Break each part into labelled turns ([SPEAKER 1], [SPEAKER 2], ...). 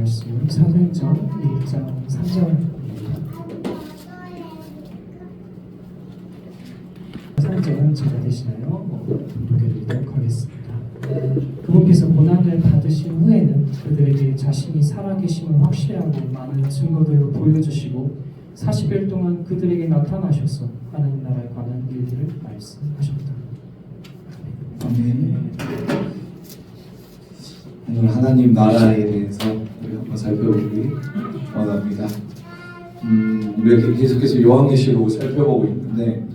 [SPEAKER 1] 말씀은 사도행전 1장 3절입니다. 3절 제가 대신하여 보여드리도록 하겠습니다. 그분께서 고난을 받으신 후에는 그들에게 자신이 살아계심을 확실하고 많은 증거들로 보여주시고 40일 동안 그들에게 나타나셔서 하나님 나라에 관한 일들을 말씀하셨다.
[SPEAKER 2] 아멘. 오늘 하나님 나라에 대해서 우리 한번 살펴보기 원합니다. 우리가 계속해서 요한계시록을 살펴보고 있는데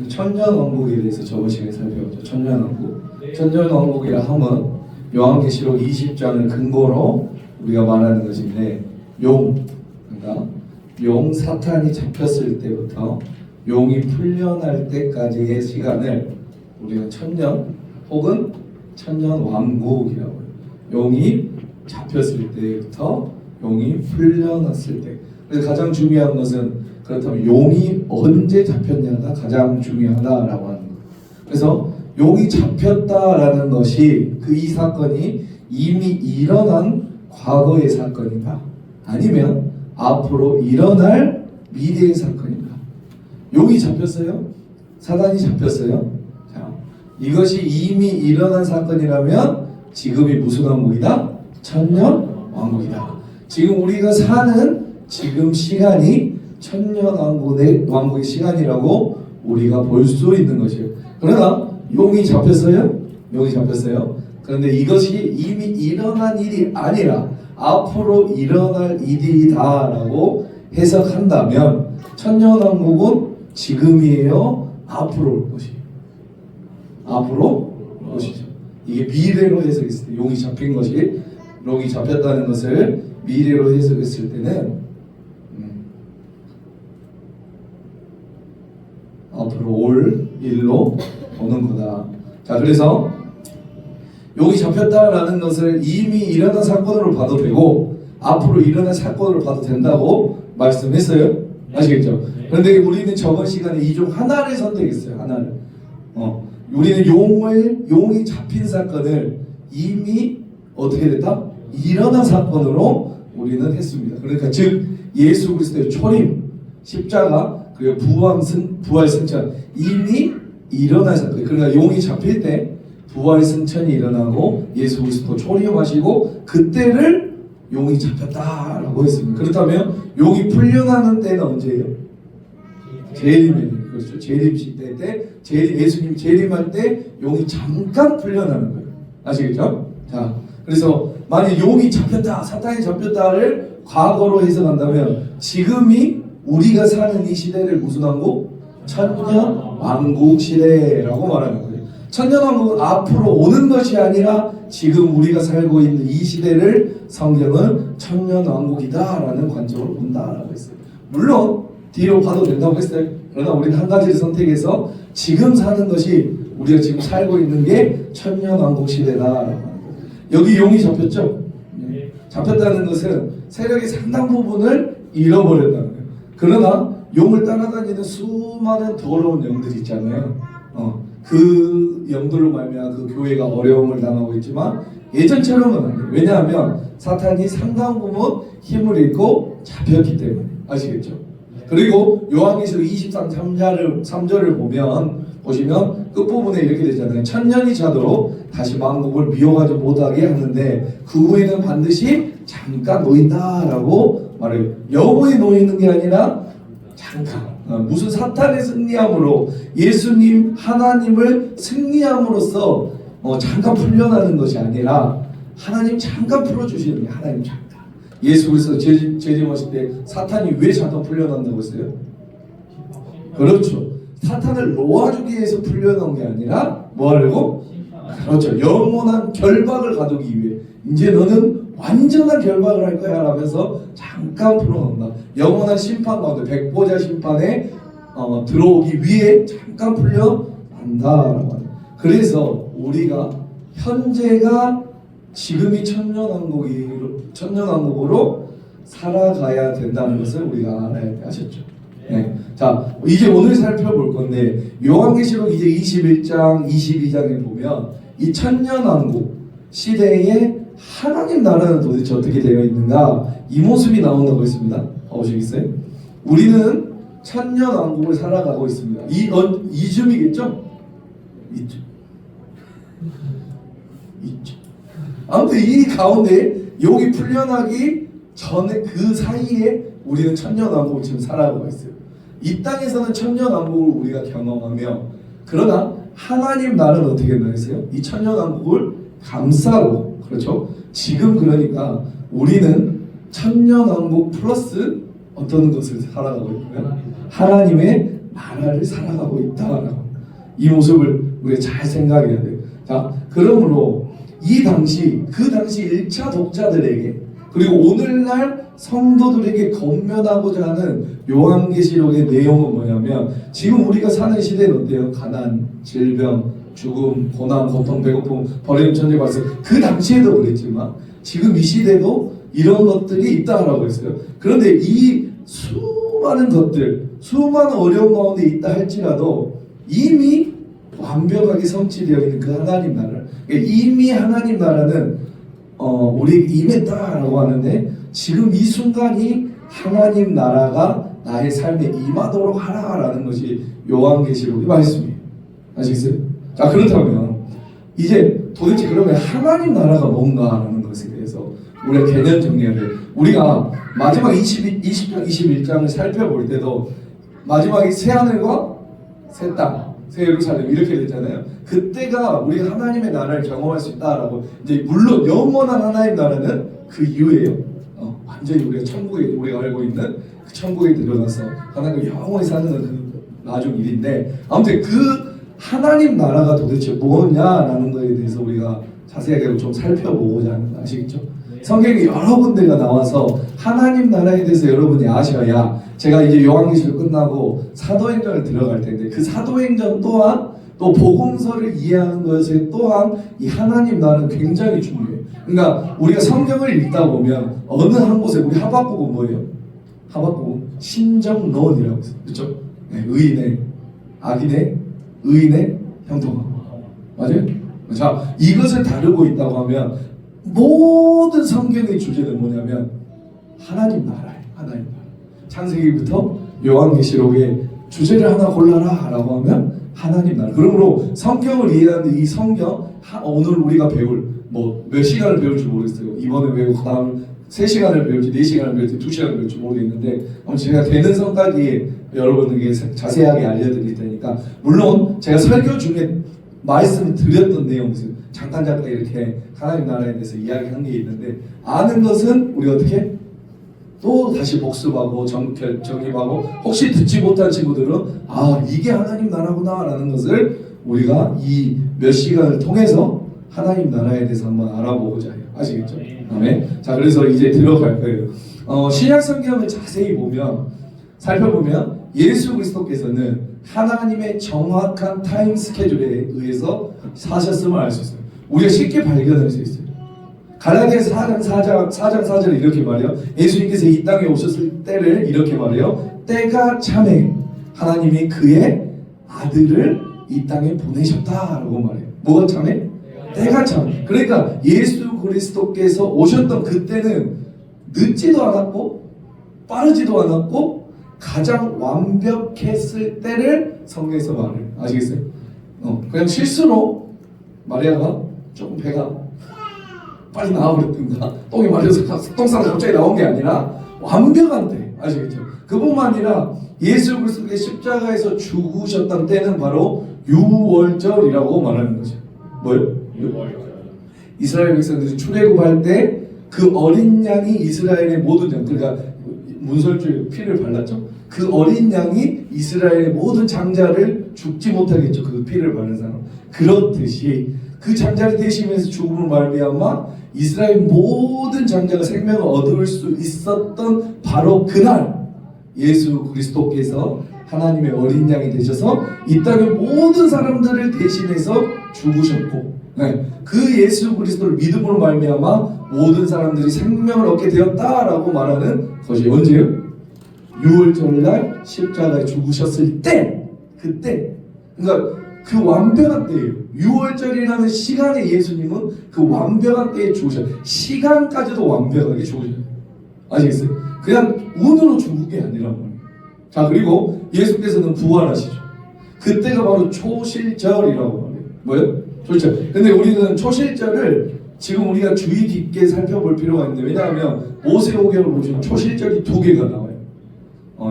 [SPEAKER 2] 천년왕국에 대해서 저번 시간에 살펴봤죠. 천년왕국. 천년왕국이라 하면 요한계시록 20장을 근거로 우리가 말하는 것인데 그러니까 용 사탄이 잡혔을 때부터 용이 풀려날 때까지의 시간을 우리가 천년 혹은 천년왕국이라고 해요. 용이 잡혔을 때부터 용이 풀려났을 때. 그래서 가장 중요한 것은 그렇다면 용이 언제 잡혔냐가 가장 중요하다라고 하는 거예요. 그래서 용이 잡혔다라는 것이 이 사건이 이미 일어난 과거의 사건인가 아니면 앞으로 일어날 미래의 사건인가. 용이 잡혔어요? 사단이 잡혔어요? 자, 이것이 이미 일어난 사건이라면 지금이 무슨 왕국이다? 천년왕국이다. 지금 우리가 사는 지금 시간이 천년왕국의 시간이라고 우리가 볼 수 있는 것이에요. 그러나 용이 잡혔어요? 용이 잡혔어요. 그런데 이것이 이미 일어난 일이 아니라 앞으로 일어날 일이다라고 해석한다면 천년왕국은 지금이에요? 앞으로 올 것이에요? 앞으로 올 것이죠. 이게 미래로 해석했을 때 용이 잡힌 것이 용이 잡혔다는 것을 미래로 해석했을 때는 앞으로 올 일로 보는 거다. 자, 그래서 용이 잡혔다라는 것을 이미 일어난 사건으로 봐도 되고 앞으로 일어날 사건으로 봐도 된다고 말씀했어요. 아시겠죠? 그런데 우리는 저번 시간에 이 중 하나를 선택했어요. 하나를. 우리는 용이 잡힌 사건을 이미 어떻게 됐다? 일어난 사건으로 우리는 했습니다. 그러니까 즉 예수 그리스도의 초림, 십자가, 그리고 부활 승천 이미 일어난 사건. 그러니까 용이 잡힐 때 부활 승천이 일어나고 예수 그리스도 초림하시고 그때를 용이 잡혔다라고 했습니다. 그렇다면 용이 풀려나는 때는 언제예요? 재림이에요. 그렇죠. 재림 시대 때 예수님이 재림할 때 용이 잠깐 풀려나는 거예요. 아시겠죠? 자, 그래서 만약 용이 잡혔다, 사탄이 잡혔다를 과거로 해석한다면 지금이 우리가 사는 이 시대를 무슨 왕국? 천년왕국 시대라고 말하는 거예요. 천년왕국은 앞으로 오는 것이 아니라 지금 우리가 살고 있는 이 시대를 성경은 천년왕국이다라는 관점으로 본다라고 했어요. 물론 뒤로 봐도 된다고 했어요. 그러나 우리는 한 가지를 선택해서 지금 사는 것이 우리가 지금 살고 있는 게 천년왕국 시대다라고 하는 거예요. 여기 용이 잡혔죠? 네. 잡혔다는 것은 세력의 상당 부분을 잃어버렸다는 거예요. 그러나 용을 따라다니는 수많은 더러운 영들이 있잖아요. 그 영들로 말미암아 그 교회가 어려움을 당하고 있지만 예전처럼은 안 돼요. 왜냐하면 사탄이 상당 부분 힘을 잃고 잡혔기 때문에. 아시겠죠? 그리고 요한계시록 23장 3절을 보시면 끝부분에 이렇게 되잖아요. 천년이 차도록 다시 만국을 미워하지 못하게 하는데 그 후에는 반드시 잠깐 놓인다라고 말해요. 영원히 놓이는 게 아니라 잠깐. 무슨 사탄의 승리함으로 예수님 하나님을 승리함으로써 잠깐 풀려나는 것이 아니라 하나님 잠깐 풀어주시는 게 하나님 잠깐. 예수 그리스도 재림하실 때 사탄이 왜 잠깐 풀려난다고 했어요? 그렇죠. 사탄을 놓아주기 위해서 풀려난 게 아니라 뭐 하려고? 그렇죠. 영원한 결박을 가두기 위해. 이제 너는 완전한 결박을 할 거야 라면서 잠깐 풀어놓는다. 영원한 심판 가운데 백보자 심판에 들어오기 위해 잠깐 풀려난다라고 합니다. 그래서 우리가 현재가 지금이 천년왕국으로 살아가야 된다는 것을 우리가 알아야 돼. 아셨죠? 네. 자, 이제 오늘 살펴볼 건데 요한계시록 이제 21장, 22장에 보면 이 천년왕국, 시대에 하나님 나라는 도대체 어떻게 되어 있는가, 이 모습이 나온다고 했습니다. 보시겠어요? 우리는 천년왕국을 살아가고 있습니다. 이쯤이겠죠? 이쯤. 아무튼 이 가운데 여기 풀려나기 전에 그 사이에 우리는 천년왕국을 지금 살아가고 있어요. 이 땅에서는 천년왕국을 우리가 경험하며, 그러나 하나님 나라는 어떻게 되어있어요? 이 천년왕국을 감싸고, 그렇죠? 지금 그러니까 우리는 천년왕국 플러스 어떤 것을 살아가고 있냐면 하나님의 나라를 살아가고 있다라고, 이 모습을 우리가 잘 생각해야 돼요. 자, 그러므로 이 당시, 그 당시 1차 독자들에게, 그리고 오늘날 성도들에게 권면하고자 하는 요한계시록의 내용은 뭐냐면, 지금 우리가 사는 시대는 어때요? 가난, 질병, 죽음, 고난, 고통, 배고픔, 버림, 천재, 발생. 그 당시에도 그랬지만 지금 이 시대도 이런 것들이 있다라고 했어요. 그런데 이 수많은 것들, 수많은 어려운 가운데 있다 할지라도 이미 완벽하게 성취되어 있는 그 하나님 나라, 이미 하나님 나라는 우리 임했다라고 하는데, 지금 이 순간이 하나님 나라가 나의 삶에 임하도록 하라라는 것이 요한계시록의 말씀이에요. 아시겠어요? 자, 그렇다면 이제 도대체 그러면 하나님 나라가 뭔가라는 것에 대해서 우리가 개념 정리해야 돼요. 우리가 마지막 20장, 21장을 살펴볼 때도 마지막에 새 하늘과 새 땅, 새 예루살렘 이렇게 됐잖아요. 그때가 우리가 하나님의 나라를 경험할 수 있다라고. 이제 물론 영원한 하나님 나라는 그 이후에요. 완전히 우리가 천국에, 우리가 알고 있는 그 천국에 들어가서 하나님과 영원히 사는 그 나중 일인데, 아무튼 그 하나님 나라가 도대체 뭐냐라는 것에 대해서 우리가 자세하게 좀 살펴보고자 하는 거 아시겠죠? 성경에 여러 군데가 나와서 하나님 나라에 대해서 여러분이 아셔야, 제가 이제 요한계시록 끝나고 사도행전을 들어갈 텐데, 그 사도행전 또한 또 복음서를 이해하는 것에 또한 이 하나님 나라는 굉장히 중요해요. 그러니까 우리가 성경을 읽다 보면 어느 한 곳에, 우리 하박국은 뭐예요? 하박국은 신정론이라고 했어요. 그렇죠? 네, 의인의, 악인의, 의인의 형통함. 맞아요? 자, 이것을 다루고 있다고 하면 모든 성경의 주제는 뭐냐면 하나님 나라예요. 하나님 나라. 창세기부터 요한계시록의 주제를 하나 골라라 라고 하면 하나님 나라. 그러므로 성경을 이해하는데, 이 성경 오늘 우리가 배울 몇 시간을 배울지 모르겠어요. 이번에 배우고 다음 3시간을 배울지 4시간을 배울지 2시간을 배울지 모르겠는데, 제가 되는 선까지 여러분에게 자세하게 알려드릴 테니까, 물론 제가 설교 중에 말씀을 드렸던 내용, 잠깐 이렇게 하나님 나라에 대해서 이야기한 게 있는데, 아는 것은 우리 어떻게 또 다시 복습하고 정립하고, 혹시 듣지 못한 친구들은 이게 하나님 나라구나 라는 것을 우리가 이 몇 시간을 통해서 하나님 나라에 대해서 한번 알아보고자 해요. 아시겠죠? 아멘. 자, 그래서 이제 들어갈 거예요. 신약 성경을 자세히 살펴보면 예수 그리스도께서는 하나님의 정확한 타임 스케줄에 의해서 사셨음을 알 수 있어요. 우리가 쉽게 발견할 수 있어요. 갈라디아서 4장 4절에 이렇게 말해요. 예수님께서 이 땅에 오셨을 때를 이렇게 말해요. 때가 참에 하나님이 그의 아들을 이 땅에 보내셨다라고 말해요. 뭐가 참에? 때가 참. 그러니까 예수 그리스도께서 오셨던 그때는 늦지도 않았고 빠르지도 않았고 가장 완벽했을 때를 성경에서 말해요. 아시겠어요? 그냥 실수로 마리아가 조금 배가 빨리 나와버렸든가, 똥이 말려서 똥 싸서 갑자기 나온 게 아니라 완벽한 때. 아시겠죠? 그뿐만 아니라 예수 그리스도의 십자가에서 죽으셨던 때는 바로 유월절이라고 말하는 거죠. 뭐요? 이스라엘 백성들이 출애굽할 때 그 어린 양이 이스라엘의 모든 양, 그러니까 문설주에 피를 발랐죠. 그 어린 양이 이스라엘의 모든 장자를 죽지 못하게 했죠. 그 피를 바른 사람. 그렇듯이 그 장자를 대신해서 죽음을 말미암아 이스라엘 모든 장자가 생명을 얻을 수 있었던 바로 그날, 예수 그리스도께서 하나님의 어린 양이 되셔서 이 땅의 모든 사람들을 대신해서 죽으셨고, 그 예수 그리스도를 믿음으로 말미암아 모든 사람들이 생명을 얻게 되었다라고 말하는 것이 언제요? 유월절날 십자가에 죽으셨을 때, 그때. 그러니까 그 완벽한 때예요. 6월절이라는 시간에 예수님은 그 완벽한 때에 죽으셔요. 시간까지도 완벽하게 죽으셔요. 아시겠어요? 그냥 운으로 죽은 게 아니란 말이에요. 자, 그리고 예수께서는 부활하시죠. 그때가 바로 초실절이라고 말해요. 뭐예요? 초실절. 근데 우리는 초실절을 지금 우리가 주의 깊게 살펴볼 필요가 있는데, 왜냐하면 모세오경을 보시면 초실절이 2개가 나와요.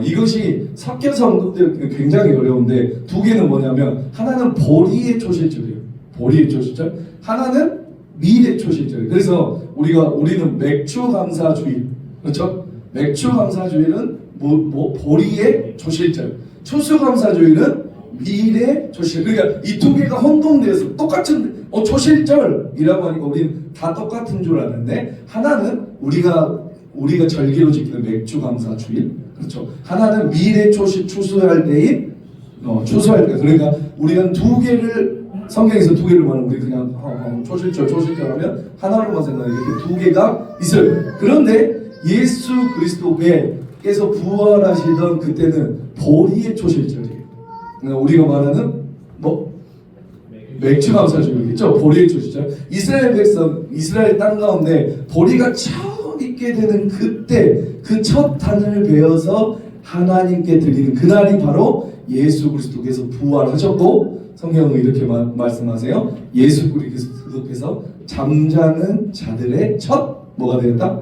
[SPEAKER 2] 이것이 섞여서 언급되기 굉장히 어려운데, 2개는 뭐냐면 하나는 보리의 초실절이에요. 보리의 초실절. 하나는 밀의 초실절. 그래서 우리는 맥주감사주일, 그렇죠? 맥주감사주일은 보리의 초실절, 추수감사주일은 밀의 초실절. 그러니까 이 2개가 혼동되어서 똑같은 초실절이라고 하니까 우리는 다 똑같은 줄 아는데, 하나는 우리가 절기로 지키는 맥주감사주일, 그렇죠? 하나는 밀의 추수할 때인 추수할 때. 그러니까 우리는 2개를, 성경에서 2개를 말하면 우리 그냥 초실절 하면 하나로만 생각해. 이렇게 2개가 있어요. 그런데 예수 그리스도께서 부활하시던 그때는 보리의 초실절이에요. 그러니까 우리가 말하는 맥주감사주일이겠죠. 보리의 초실절. 이스라엘 백성, 이스라엘 땅 가운데 보리가 처음 있게 되는 그때, 그 첫 단을 베어서 하나님께 드리는 그날이 바로 예수 그리스도께서 부활하셨고, 성경은 이렇게 말씀하세요. 예수 그리스도께서 잠자는 자들의 첫 뭐가 되었다?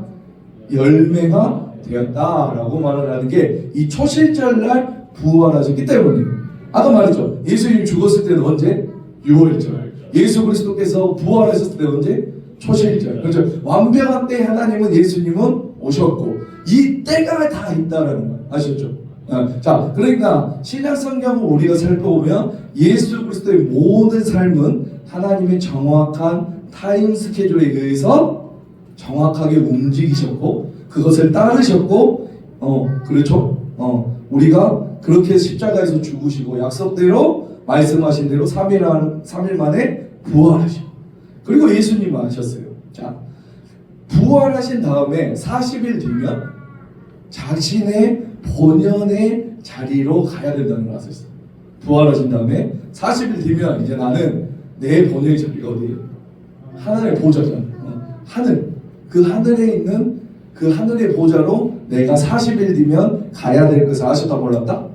[SPEAKER 2] 열매가 되었다라고 말을 하는 게 이 초실절날 부활하셨기 때문이에요. 아까 말했죠. 예수님이 죽었을 때는 언제? 6월절. 예수 그리스도께서 부활하셨을 때 언제? 초실절. 그렇죠. 완벽한 때 하나님은, 예수님은 오셨고, 이 때가 다 있다라는 거 아셨죠? 자, 그러니까 신약 성경을 우리가 살펴보면 예수 그리스도의 모든 삶은 하나님의 정확한 타임 스케줄에 의해서 정확하게 움직이셨고, 그것을 따르셨고, 그렇죠? 우리가 그렇게 십자가에서 죽으시고 약속대로 말씀하신 대로 3일 만에 부활하시고, 그리고 예수님은 하셨어요. 자, 부활하신 다음에 40일 뒤면 자신의 본연의 자리로 가야 된다는 걸 아셨어요. 부활하신 다음에 40일 뒤면 이제 나는 내 본연의 자리가 어디예요? 하늘의 보좌잖아. 하늘. 그 하늘에 있는 그 하늘의 보좌로 내가 40일 뒤면 가야 될 것을 아셨다 몰랐다?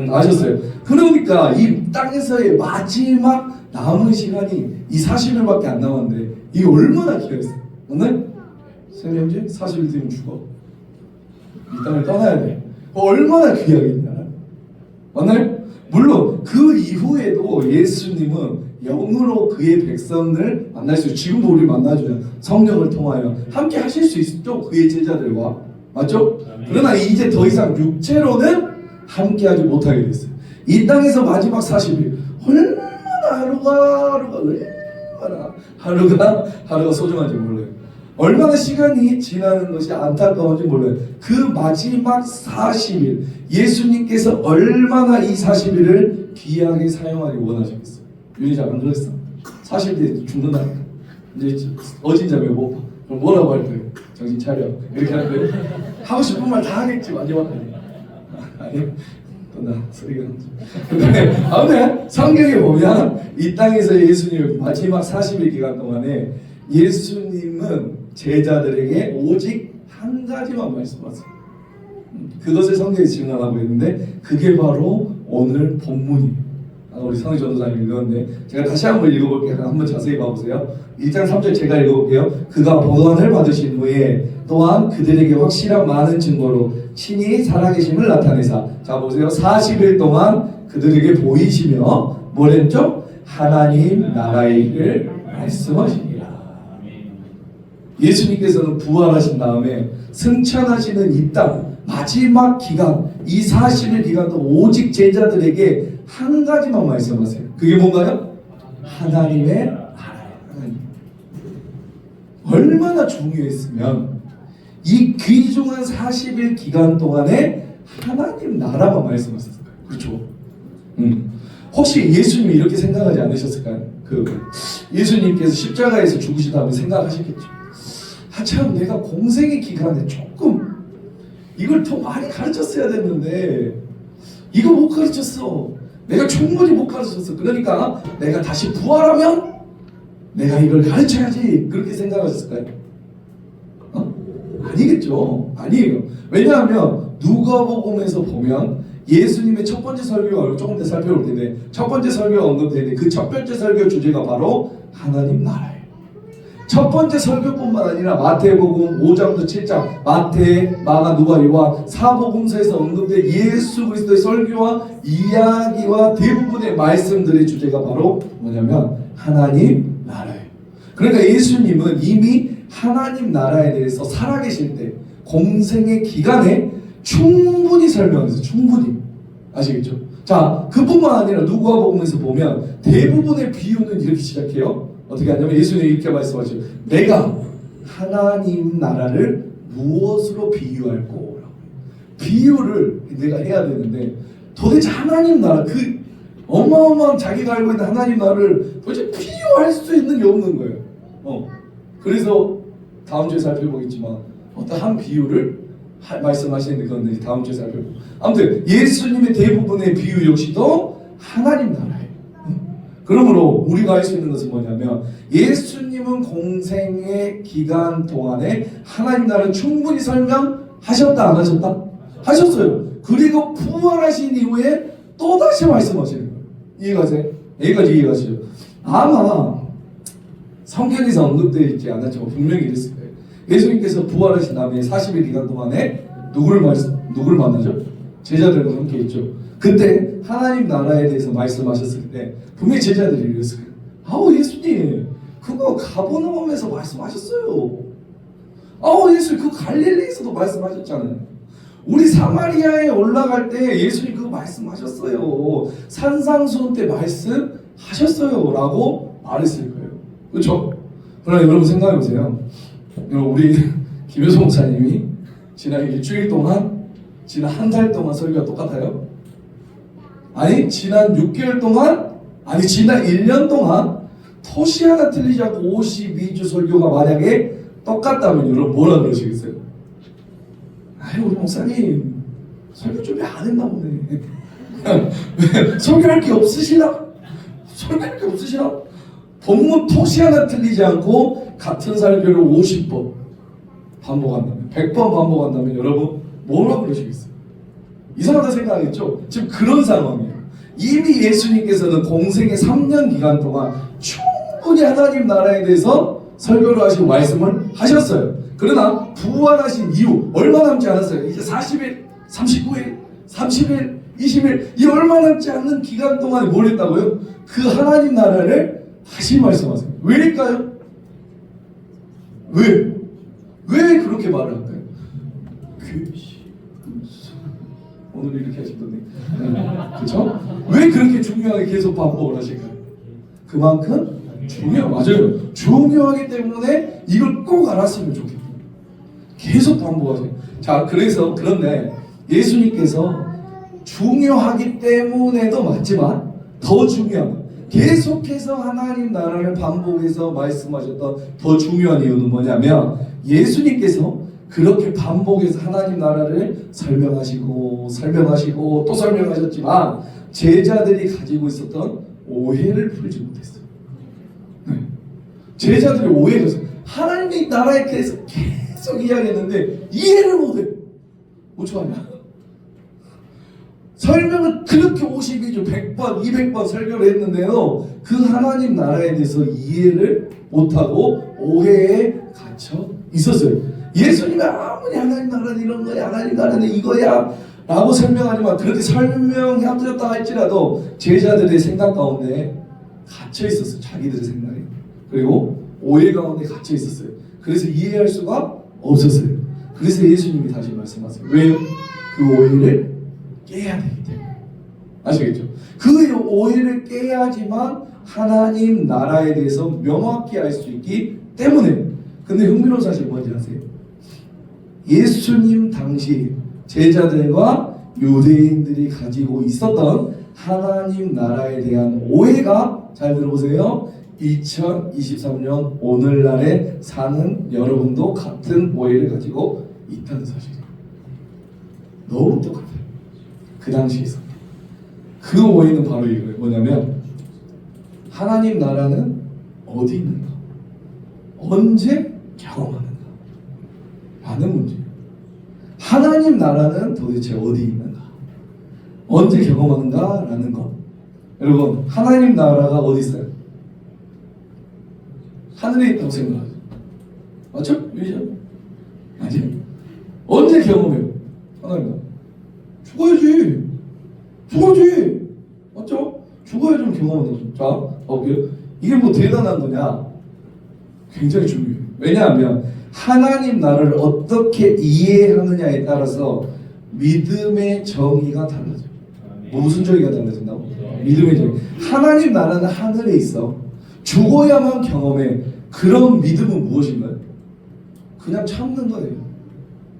[SPEAKER 2] 아셨어요. 그러니까 이 땅에서의 마지막 남은 시간이 이 40일밖에 안 남았는데, 이게 얼마나 귀했어요. 오늘 생명제 40일 뒤면 죽어. 이 땅을 떠나야 돼. 얼마나 귀하겠냐. 오늘 물론 그 이후에도 예수님은 영으로 그의 백성을 만날 수 있어요. 지금도 우리 만나주죠. 성령을 통하여 함께 하실 수 있죠. 그의 제자들과. 맞죠? 그러나 이제 더 이상 육체로는 함께 하지 못하게 됐어요. 이 땅에서 마지막 40일 얼마나 하루가 소중한지 몰라요. 얼마나 시간이 지나는 것이 안타까운지 몰라요. 그 마지막 40일, 예수님께서 얼마나 이 40일을 귀하게 사용하기 원하셨겠어요. 윤희자 안 그랬어? 40일 뒤에 죽는다. 이제 어진 자매 못 봐. 그럼 뭐라고 할 거예요? 정신 차려. 이렇게 할 거예요? 하고 싶은 말 다 하겠지. 마지막까지. 아니, 또 나 소리가 나죠. 아무튼 성경에 보면 이 땅에서 예수님 마지막 40일 기간 동안에 예수님은 제자들에게 오직 한 가지만 말씀하세요. 그것을 성경에 증언하고 있는데, 그게 바로 오늘 본문이에요. 우리 성희 전도사님 읽었는데 제가 다시 한번 읽어볼게요. 한번 자세히 봐보세요. 1장 3절 제가 읽어볼게요. 그가 보관을 받으신 후에 또한 그들에게 확실한 많은 증거로 친히 살아계심을 나타내사, 자 보세요. 40일 동안 그들에게 보이시며 뭐랬죠? 하나님 나라의 일을 말씀하시니라. 예수님께서는 부활하신 다음에 승천하시는 이 땅 마지막 기간, 이 40일 기간 동안 오직 제자들에게 한 가지만 말씀하세요. 그게 뭔가요? 하나님의 나라예요. 얼마나 중요했으면 이 귀중한 40일 기간 동안에 하나님 나라만 말씀하셨을까요? 그렇죠. 혹시 예수님이 이렇게 생각하지 않으셨을까요? 예수님께서 십자가에서 죽으신 다음에 생각하셨겠죠. 참 내가 공생의 기간에 조금 이걸 더 많이 가르쳤어야 됐는데 이거 못 가르쳤어. 내가 충분히 못 가르쳤어. 그러니까 내가 다시 부활하면 내가 이걸 가르쳐야지. 그렇게 생각하셨을까요? 아니겠죠. 아니에요. 왜냐하면 누가복음에서 보면 예수님의 첫 번째 설교가 조금 더 살펴볼 텐데 첫 번째 설교가 언급되는데 그 첫 번째 설교 주제가 바로 하나님 나라예요. 첫 번째 설교뿐만 아니라 마태복음 5장부터 7장, 마태, 마가, 누가, 요한 사복음서에서 언급된 예수 그리스도의 설교와 이야기와 대부분의 말씀들의 주제가 바로 뭐냐면 하나님 나라예요. 그러니까 예수님은 이미 하나님 나라에 대해서 살아계실 때 공생의 기간에 충분히 설명해서 충분히 아시겠죠? 자, 그뿐만 아니라 누가복음에서 보면 대부분의 비유는 이렇게 시작해요. 어떻게 하냐면 예수님이 이렇게 말씀하죠. 내가 하나님 나라를 무엇으로 비유할꼬? 비유를 내가 해야 되는데 도대체 하나님 나라 그 어마어마한 자기가 알고 있는 하나님 나라를 도대체 비유할 수 있는 게 없는 거예요. 그래서 다음 주에 살펴보겠지만 어떤 한 비유를 말씀하시는데 그건 다음 주에 살펴보고 아무튼 예수님의 대부분의 비유 역시도 하나님 나라예요. 그러므로 우리가 알 수 있는 것은 뭐냐면 예수님은 공생의 기간 동안에 하나님 나라를 충분히 설명하셨다 안 하셨다? 하셨어요. 그리고 부활하신 이후에 또다시 말씀하시는 거예요. 이해가세요? 여기까지 이해가시죠? 아마 성경에서 언급되어 있지 않았지만 분명히 이랬을 거예요. 예수님께서 부활하신 다음에 40일 기간 동안에 누구를 만나죠? 제자들과 함께 있죠. 그때 하나님 나라에 대해서 말씀하셨을 때 분명히 제자들이 이랬을 거예요. 아우 예수님 그거 가버나움에서 말씀하셨어요. 아우 예수님 그거 갈릴리에서도 말씀하셨잖아요. 우리 사마리아에 올라갈 때 예수님 그거 말씀하셨어요. 산상수훈 때 말씀하셨어요 라고 말했을 거예요. 그렇죠? 그러나 여러분 생각해보세요. 우리 김효성 목사님이 지난 일주일 동안 지난 한 달 동안 설교가 똑같아요? 아니 지난 6개월 동안 아니 지난 1년 동안 토시 하나 틀리지 않고 52주 설교가 만약에 똑같다면 여러분 뭐라 그러시겠어요? 아유 우리 목사님 설교 준비 안 했나 보네. 설교할 게 없으시나? 설교할 게 없으시나? 본문 토시 하나 틀리지 않고 같은 설교를 50번 반복한다면 100번 반복한다면 여러분 뭐라 그러시겠어요? 이상하다 생각하겠죠? 지금 그런 상황이에요. 이미 예수님께서는 공생의 3년 기간 동안 충분히 하나님 나라에 대해서 설교를 하시고 말씀을 하셨어요. 그러나 부활하신 이후 얼마 남지 않았어요. 이제 40일, 39일, 30일, 20일 이 얼마 남지 않는 기간 동안에 뭘 했다고요? 그 하나님 나라를 다시 말씀하세요. 왜일까요? 왜 그렇게 말을 할까요? 오늘 이렇게 하시던데 그렇죠? 왜 그렇게 중요하게 계속 반복을 하실까요? 그만큼 맞아요. 중요하기 때문에 이걸 꼭 알았으면 좋겠어요. 계속 반복하세요. 자, 그런데 예수님께서 중요하기 때문에도 맞지만 더 중요한 계속해서 하나님 나라를 반복해서 말씀하셨던 더 중요한 이유는 뭐냐면 예수님께서 그렇게 반복해서 하나님 나라를 설명하시고 또 설명하셨지만 제자들이 가지고 있었던 오해를 풀지 못했어요. 제자들이 오해가 있어요. 하나님의 나라에 대해서 계속 이야기했는데 이해를 못해. 어쩌하냐? 설명을 그렇게 52주 100번 200번 설교를 했는데요 그 하나님 나라에 대해서 이해를 못하고 오해에 갇혀 있었어요. 예수님이 아무리 하나님 나라는 이런 거야 하나님 나라는 이거야 라고 설명하지만 그렇게 설명해드렸다 할지라도 제자들의 생각 가운데 갇혀 있었어요. 자기들의 생각에. 그리고 오해 가운데 갇혀 있었어요. 그래서 이해할 수가 없었어요. 그래서 예수님이 다시 말씀하세요. 왜요? 그 오해를 깨야 되기 때문에. 아시겠죠? 그 오해를 깨야지만 하나님 나라에 대해서 명확히 알 수 있기 때문에. 근데 흥미로운 사실 뭔지 아세요? 예수님 당시 제자들과 유대인들이 가지고 있었던 하나님 나라에 대한 오해가 잘 들어보세요. 2023년 오늘날에 사는 여러분도 같은 오해를 가지고 있다는 사실이에요. 너무 똑같아요. 그 당시에 있었던. 그 오해는 바로 이거예요. 뭐냐면 하나님 나라는 어디 있는가? 언제 경험하는가? 라는 문제예요. 하나님 나라는 도대체 어디 있는가? 언제 경험하는가? 라는 것. 여러분, 하나님 나라가 어디 있어요? 하늘에 있다고 생각하죠. 맞죠? 유리죠? 아니, 언제 경험해요? 하나님 나라. 죽어야지. 죽어야지. 맞죠? 죽어야 좀 경험한다. 자, 볼게요. 이게 뭐 대단한 거냐? 굉장히 중요해요. 왜냐하면 하나님 나라를 어떻게 이해하느냐에 따라서 믿음의 정의가 달라져요. 뭐 무슨 정의가 달라진다고? 믿음의 정의. 하나님 나라는 하늘에 있어. 죽어야만 경험해. 그런 믿음은 무엇인가요? 그냥 참는 거예요.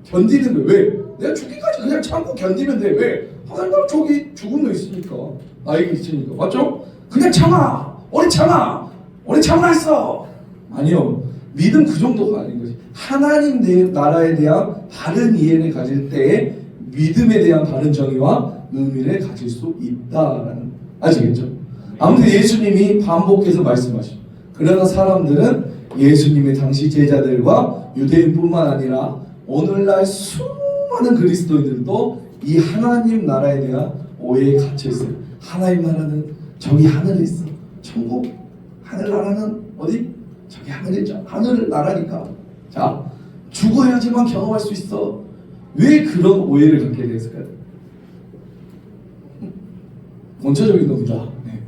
[SPEAKER 2] 견디는 거예요. 왜? 내가 죽기까지 그냥 참고 견디면 돼. 왜? 하나님 나라 저기 죽은 거 있으니까. 나에게 있으니까. 맞죠? 그냥 참아. 오래 참아. 오래 참으라 했어. 아니요. 믿음 그 정도가 아닌 거지. 하나님 나라에 대한 바른 이해를 가질 때에 믿음에 대한 바른 정의와 의미를 가질 수 있다라는, 아시겠죠? 아무튼 예수님이 반복해서 말씀하시죠. 그러나 사람들은 예수님의 당시 제자들과 유대인뿐만 아니라 오늘날 수많은 그리스도인들도 이 하나님 나라에 대한 오해에 갇혀 있어요. 하나님 나라는 저기 하늘에 있어. 천국, 하늘 나라는 어디? 저기 하늘에 있죠. 하늘 나라니까. 자, 죽어야지만 경험할 수 있어. 왜 그런 오해를 갖게 됐을까요? 원초적인 겁니다. 네.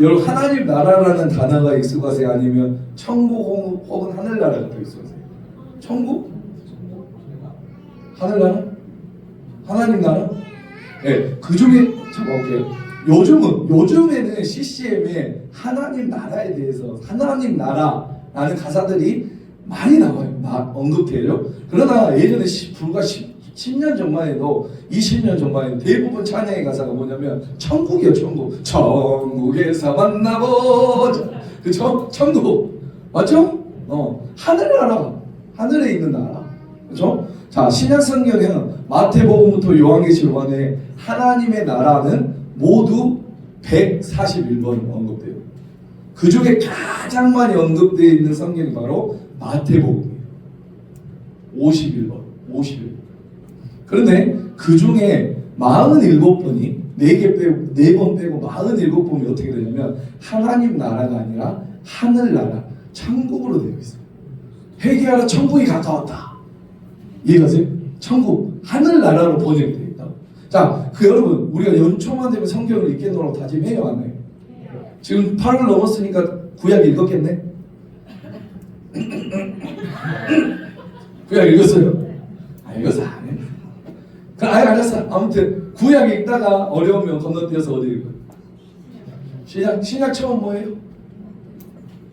[SPEAKER 2] 여러분, 하나님 나라라는 단어가 익숙하세요? 아니면 천국 혹은 하늘 나라가 더 익숙하세요? 천국? 하늘 나라? 하나님 나라? 네, 그 중에 볼게요. 요즘에는 CCM에 하나님 나라에 대해서 하나님 나라라는 가사들이 많이 나와요. 언급돼요. 그러나 예전에 불과 10년 전만 해도 20년 전만 해도 대부분 찬양의 가사가 뭐냐면 천국이요. 천국. 천국에서 만나보자. 그쵸? 천국. 맞죠? 하늘나라. 하늘에 있는 나라. 그쵸? 자, 신약 성경에는 마태복음부터 요한계시록에 하나님의 나라는 모두 141번 언급돼요. 그 중에 가장 많이 언급되어 있는 성경이 바로 마태복음이에요. 51번. 51번. 그런데 그 중에 47번이 4번 빼고 47번이 어떻게 되냐면 하나님 나라가 아니라 하늘나라, 천국으로 되어 있어요. 회개하라, 천국이 가까웠다. 이해가세요? 천국, 하늘나라로 번역되어 있다. 자, 여러분, 우리가 연초만 되면 성경을 읽겠노라고 다짐해요, 안 해요? 지금 8월 넘었으니까 구약 읽었겠네? 구약 읽었어요? 읽었어, 안 해. 그럼 아예 알았어. 아무튼 구약 읽다가 어려우면 건너뛰어서 어디 읽어요? 신약 처음 뭐예요?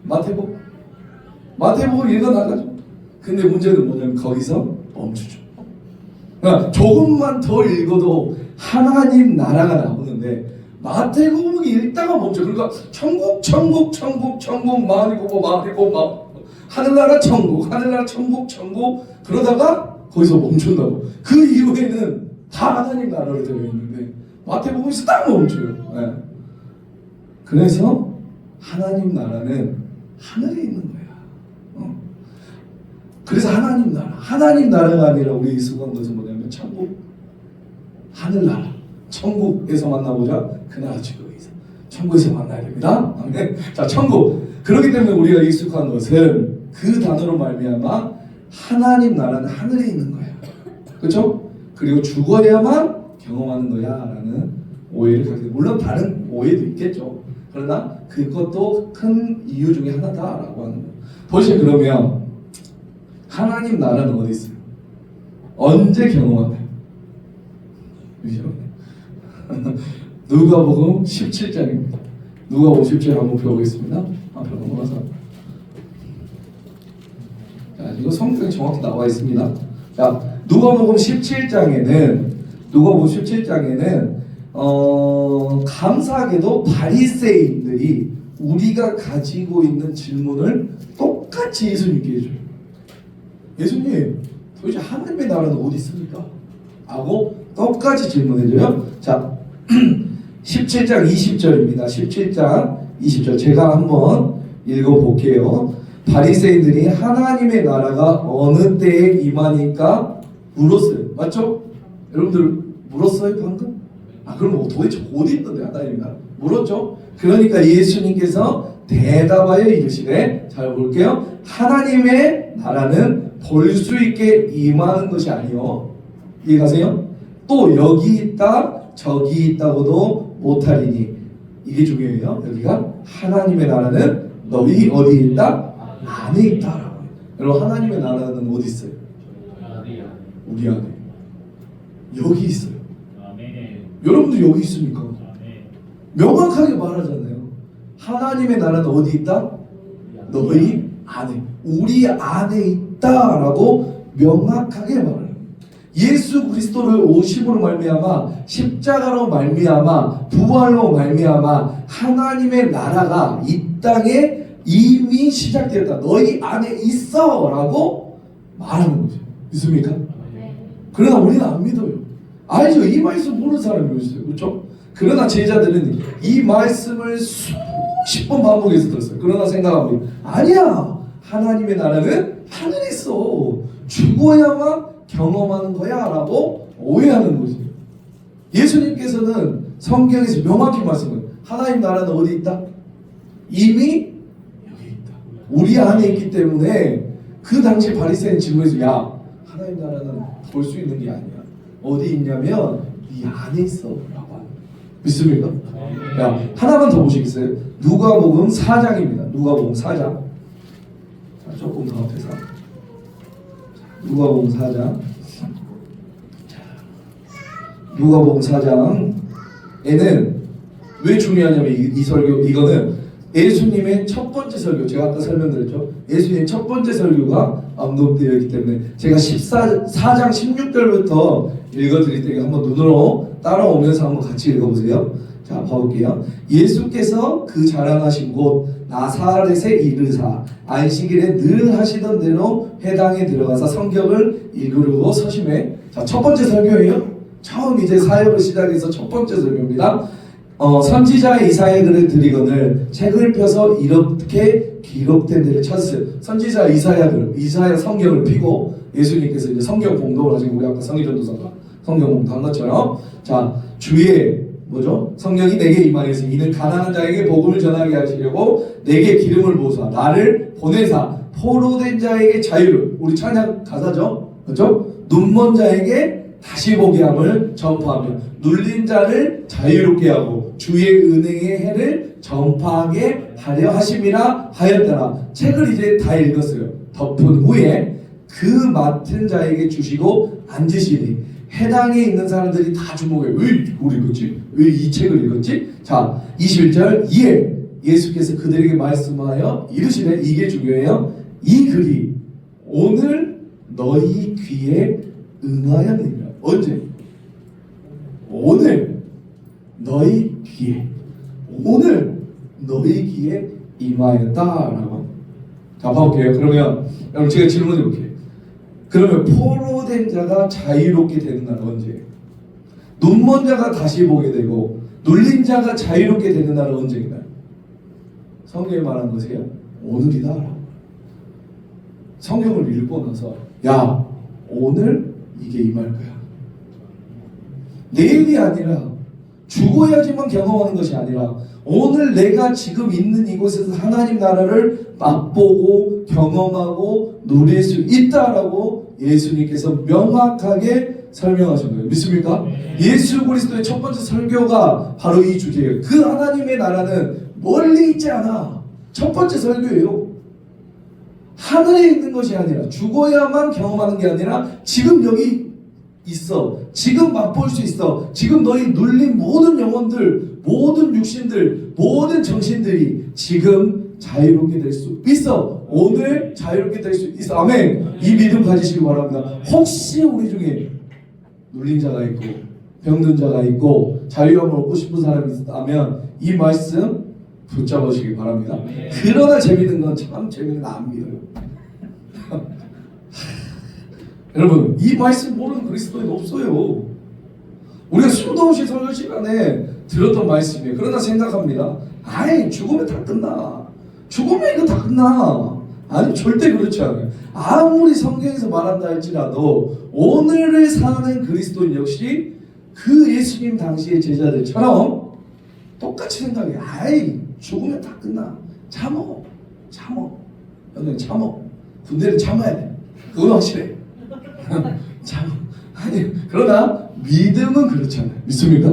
[SPEAKER 2] 마태복음 읽어나가죠. 근데 문제는 뭐냐면 거기서 멈추죠. 그러니까 조금만 더 읽어도 하나님 나라가 나오는데 마태복음 읽다가 멈춰. 그러니까 천국 마음이고 하늘나라 천국, 하늘나라 천국 그러다가 거기서 멈춘다고. 그 이후에는 다 하나님 나라로 되어 있는데 마태복음에서 딱 멈춰요. 네. 그래서 하나님 나라는 하늘에 있는 거야. 그래서 하나님 나라가 아니라 우리 익숙한 것은 뭐냐면 천국, 하늘나라, 천국에서 만나보자. 그 나라 지구에서 천국에서 만나야 됩니다. 자, 천국. 그렇기 때문에 우리가 익숙한 것은 그 단어로 말미암아 하나님 나라는 하늘에 있는 거야. 그렇죠? 그리고 죽어야만 경험하는 거야라는 오해를 갖게 돼. 물론 다른 오해도 있겠죠. 그러나 그것도 큰 이유 중에 하나다라고 하는 거예요. 보시죠. 그러면 하나님 나라는 어디 있어요? 언제 경험하나요? 누가복음 17장입니다. 누가복음 17장 한번 펴보겠습니다. 앞으로 넘어가서. 자, 이거 성경에 정확히 나와 있습니다. 자, 누가복음 17장에는 감사하게도 바리새인들이 우리가 가지고 있는 질문을 똑같이 예수님께 해줘요. 예수님, 도대체 하나님의 나라는 어디 있습니까? 하고 똑같이 질문해줘요. 자, 17장 20절입니다. 17장 20절 제가 한번 읽어볼게요. 바리새인들이 하나님의 나라가 어느 때에 임하니까 물었어요. 맞죠? 여러분들 물었어요 방금? 그럼 도대체 어디 있던데 하나님의 나라? 물었죠? 그러니까 예수님께서 대답하여 이르시되, 잘 볼게요. 하나님의 나라는 볼 수 있게 임하는 것이 아니요. 이해가세요? 또 여기 있다 저기 있다고도 못하리니. 이게 중요해요. 여기가 하나님의 나라는 너희 어디 있다? 안에 있다라고. 여러분 하나님의 나라는 어디 있어요? 우리 안에. 여기 있어요. 여러분도 여기 있습니까? 명확하게 말하잖아요. 하나님의 나라는 어디 있다? 너희 안에. 우리 안에 있다라고 명확하게 말해요. 예수 그리스도를 오심으로 말미암아, 십자가로 말미암아, 부활로 말미암아 하나님의 나라가 이 땅에 이미 시작되었다. 너희 안에 있어라고 말하는 거죠. 믿습니까? 그러나 우리는 안 믿어요. 알죠? 이 말씀 모르는 사람이 있어요. 그렇죠? 그러나 제자들은 이 말씀을 수십 번 반복해서 들었어요. 그러나 생각합니다. 아니야. 하나님의 나라는 하늘에 있어. 죽어야만 경험하는 거야 라고 오해하는 거지. 예수님께서는 성경에서 명확히 말씀을, 하나님 나라는 어디 있다? 이미 여기 있다. 우리 안에 있기 때문에 그 당시 바리새인 질문에서, 야, 하나님 나라는 볼 수 있는 게 아니야. 어디 있냐면 이 안에 있어 라고 하는. 믿습니까? 야, 하나만 더 보시겠어요? 누가복음 4장입니다. 누가복음 4장. 자, 조금 더 앞에서. 누가복음 4장. 누가복음 4장에는 왜 중요하냐면 이 설교, 이거는 예수님의 첫 번째 설교, 제가 아까 설명드렸죠. 예수님의 첫 번째 설교가 언급되어 있기 때문에 제가 4장 16절부터 읽어드릴 테니까 한번 눈으로 따라오면서 한번 같이 읽어보세요. 자, 봐볼게요. 예수께서 그 자랑하신 곳 나사렛에 이르사 안식일에 늘 하시던 대로 회당에 들어가서 성경을 읽으려고 서심해. 자, 첫 번째 설교예요. 처음 이제 사역을 시작해서 첫 번째 설교입니다. 선지자 이사야의 글을 드리거늘 책을 펴서 이렇게 기록된 데를 찾으세요. 선지자 이사야 성경을 피고 예수님께서 이제 성경 공독을 하시고, 우리 아까 성의전도서가 성경 공독한 것처럼, 자, 주의 뭐죠? 성령이 내게 임하여서 이는 가난한 자에게 복음을 전하게 하시려고 내게 기름을 부으사 나를 보내사 포로된 자에게 자유를, 우리 찬양 가사죠, 그렇죠? 눈먼 자에게 다시 보게 함을 전파하며 눌린 자를 자유롭게 하고 주의 은혜의 해를 전파하게 하려 하심이라 하였더라. 책을 이제 다 읽었어요. 덮은 후에 그 맡은 자에게 주시고 앉으시니 해당에 있는 사람들이 다 주목해. 왜 이걸 읽었지? 왜 이 책을 읽었지? 자, 21절. 이에 예수께서 그들에게 말씀하여 이르시되, 이게 중요해요. 이 글이 오늘 너희 귀에 응하였느니라. 언제? 오늘 너희 귀에, 오늘 너희 귀에 임하였다라고. 자, 봐볼게요. 그러면 여러분 제가 질문해 볼게요. 그러면 포로된 자가 자유롭게 되는 날은 언제예요? 눈먼 자가 다시 보게 되고 눌린 자가 자유롭게 되는 날은 언제인가요? 성경에 말한 것이에요. 오늘이다. 성경을 읽고 나서, 야, 오늘 이게 임할 거야. 내일이 아니라, 죽어야지만 경험하는 것이 아니라 오늘 내가 지금 있는 이곳에서 하나님 나라를 맛보고 경험하고 누릴 수 있다라고 예수님께서 명확하게 설명하신 거예요. 믿습니까? 예수 그리스도의 첫 번째 설교가 바로 이 주제예요. 그 하나님의 나라는 멀리 있지 않아. 첫 번째 설교예요. 하늘에 있는 것이 아니라, 죽어야만 경험하는 게 아니라 지금 여기 있어. 지금 맛볼 수 있어. 지금 너희 눌린 모든 영혼들, 모든 육신들, 모든 정신들이 지금 자유롭게 될 수 있어. 오늘 자유롭게 될 수 있어. 아멘. 이 믿음 가지시기 바랍니다. 혹시 우리 중에 눌린 자가 있고 병든 자가 있고 자유함을 얻고 싶은 사람이 있다면 이 말씀 붙잡으시기 바랍니다. 그러나 재밌는 건, 참 재밌는 건 안 믿어요. 여러분, 이 말씀 모르는 그리스도인 없어요. 우리가 수도 없이 설교 시간에 들었던 말씀이에요. 그러나 생각합니다. 아이, 죽으면 다 끝나. 죽으면 이거 다 끝나. 아니, 절대 그렇지 않아요. 아무리 성경에서 말한다 할지라도 오늘을 사는 그리스도인 역시 그 예수님 당시의 제자들처럼 똑같이 생각해요. 아이, 죽으면 다 끝나. 참어. 여러분 참어. 군대는 참아야 돼. 그건 확실해. 참어. 아니, 그러나 믿음은 그렇잖아요. 믿습니까?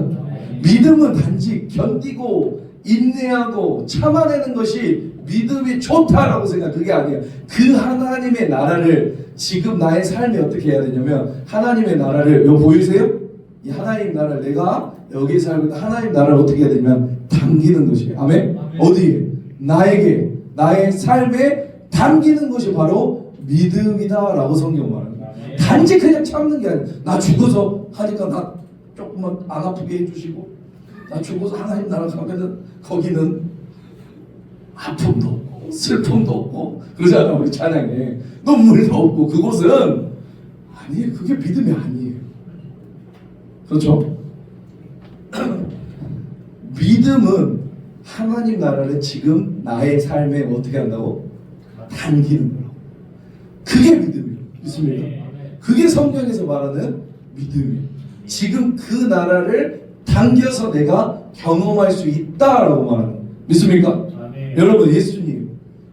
[SPEAKER 2] 믿음은 단지 견디고 인내하고 참아내는 것이 믿음이 좋다라고 생각해요. 그게 아니에요. 그 하나님의 나라를 지금 나의 삶에 어떻게 해야 되냐면 하나님의 나라를 여기 보이세요? 이 하나님 나라를 내가 여기 살고 있는 하나님 나라를 어떻게 해야 되냐면 당기는 것이에요. 아멘? 어디에? 나에게 나의 삶에 당기는 것이 바로 믿음이다라고 성경 말합니다. 단지 그냥 참는 게 아니라 나 죽어서 하니까 나 조금만 안 아프게 해주시고 나 죽어서 하나님 나라 가면은 거기는 아픔도 없고 슬픔도 없고 그러잖아. 우리 찬양에 눈물도 없고 그곳은 아니에요. 그게 믿음이 아니에요. 그렇죠? 믿음은 하나님 나라를 지금 나의 삶에 어떻게 한다고? 당기는 거라고. 그게 믿음이에요. 믿습니까? 그게 성경에서 말하는 믿음이에요. 지금 그 나라를 당겨서 내가 경험할 수 있다라고 말하는 거예요. 믿습니까? 여러분,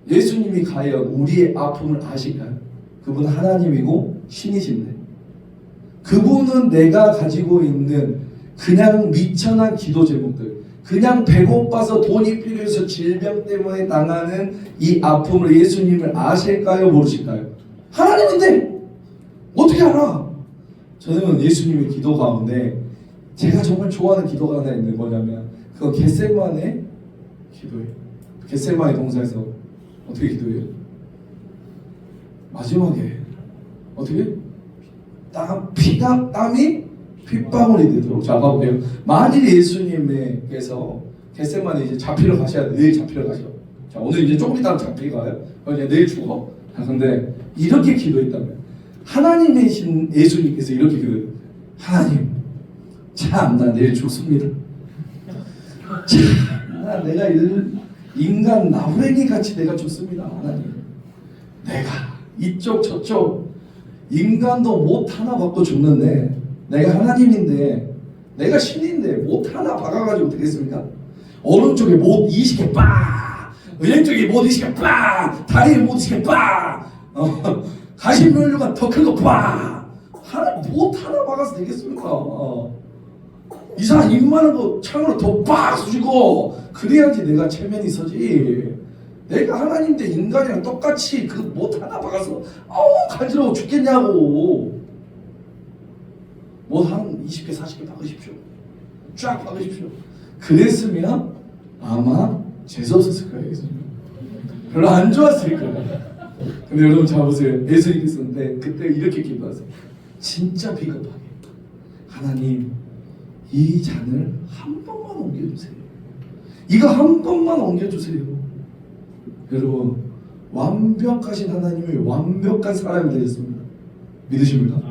[SPEAKER 2] 예수님이 과연 우리의 아픔을 아실까요? 그분은 하나님이고 신이신데 그분은 내가 가지고 있는 그냥 미천한 기도 제목들, 그냥 배고파서 돈이 필요해서 질병 때문에 당하는 이 아픔을 예수님을 아실까요? 모르실까요? 하나님인데 어떻게 알아? 저는 예수님의 기도 가운데 제가 정말 좋아하는 기도가 하나 있는 뭐냐면 그건 겟세마네 기도예요. 겟세마네 동산에서 어떻게 기도해요? 마지막에 어떻게? 땀이 핏방울이 되도록 잡아볼게요. 만일 예수님께서 겟세마네 이제 잡히러 가셔야 돼. 내일 잡히러 가셔. 자, 오늘 이제 조금 이따 잡히러 가요. 그냥 내일 죽어. 근데 이렇게 기도했다면 하나님이신 예수님께서 이렇게 기도해요. 하나님, 참 나 내일 죽습니다. 참 나 내가 인간 나부랭이 같이 내가 죽습니다. 하나님, 내가 이쪽 저쪽 인간도 못 하나 받고 죽는데 내가 하나님인데 내가 신인데 못 하나 박아가지고 되겠습니까? 오른쪽에 못 20개 빡, 왼쪽에 못 20개 빡, 다리에 못 20개 빡, 가시면류가 더 큰 거 빡. 하나님 못 하나 박아서 되겠습니까? 이상한 입 많은 거 창으로 더 빡 쑤시고 그래야지 내가 체면이 서지. 내가 하나님인데 인간이랑 똑같이 그 못 하나 박아서 간지러워 죽겠냐고. 뭐 한 20개 40개 박으십시오. 쫙 박으십시오. 그랬으면 아마 재수없었을 거예요. 예수님 별로 안 좋았을 거예요. 근데 여러분 잘 보세요. 예수님께서 그때 이렇게 기도하세요. 진짜 비겁하게 하나님 이 잔을 한 번만 옮겨주세요. 이거 한 번만 옮겨주세요. 여러분 완벽하신 하나님이 완벽한 사람이 되셨습니다. 믿으십니까?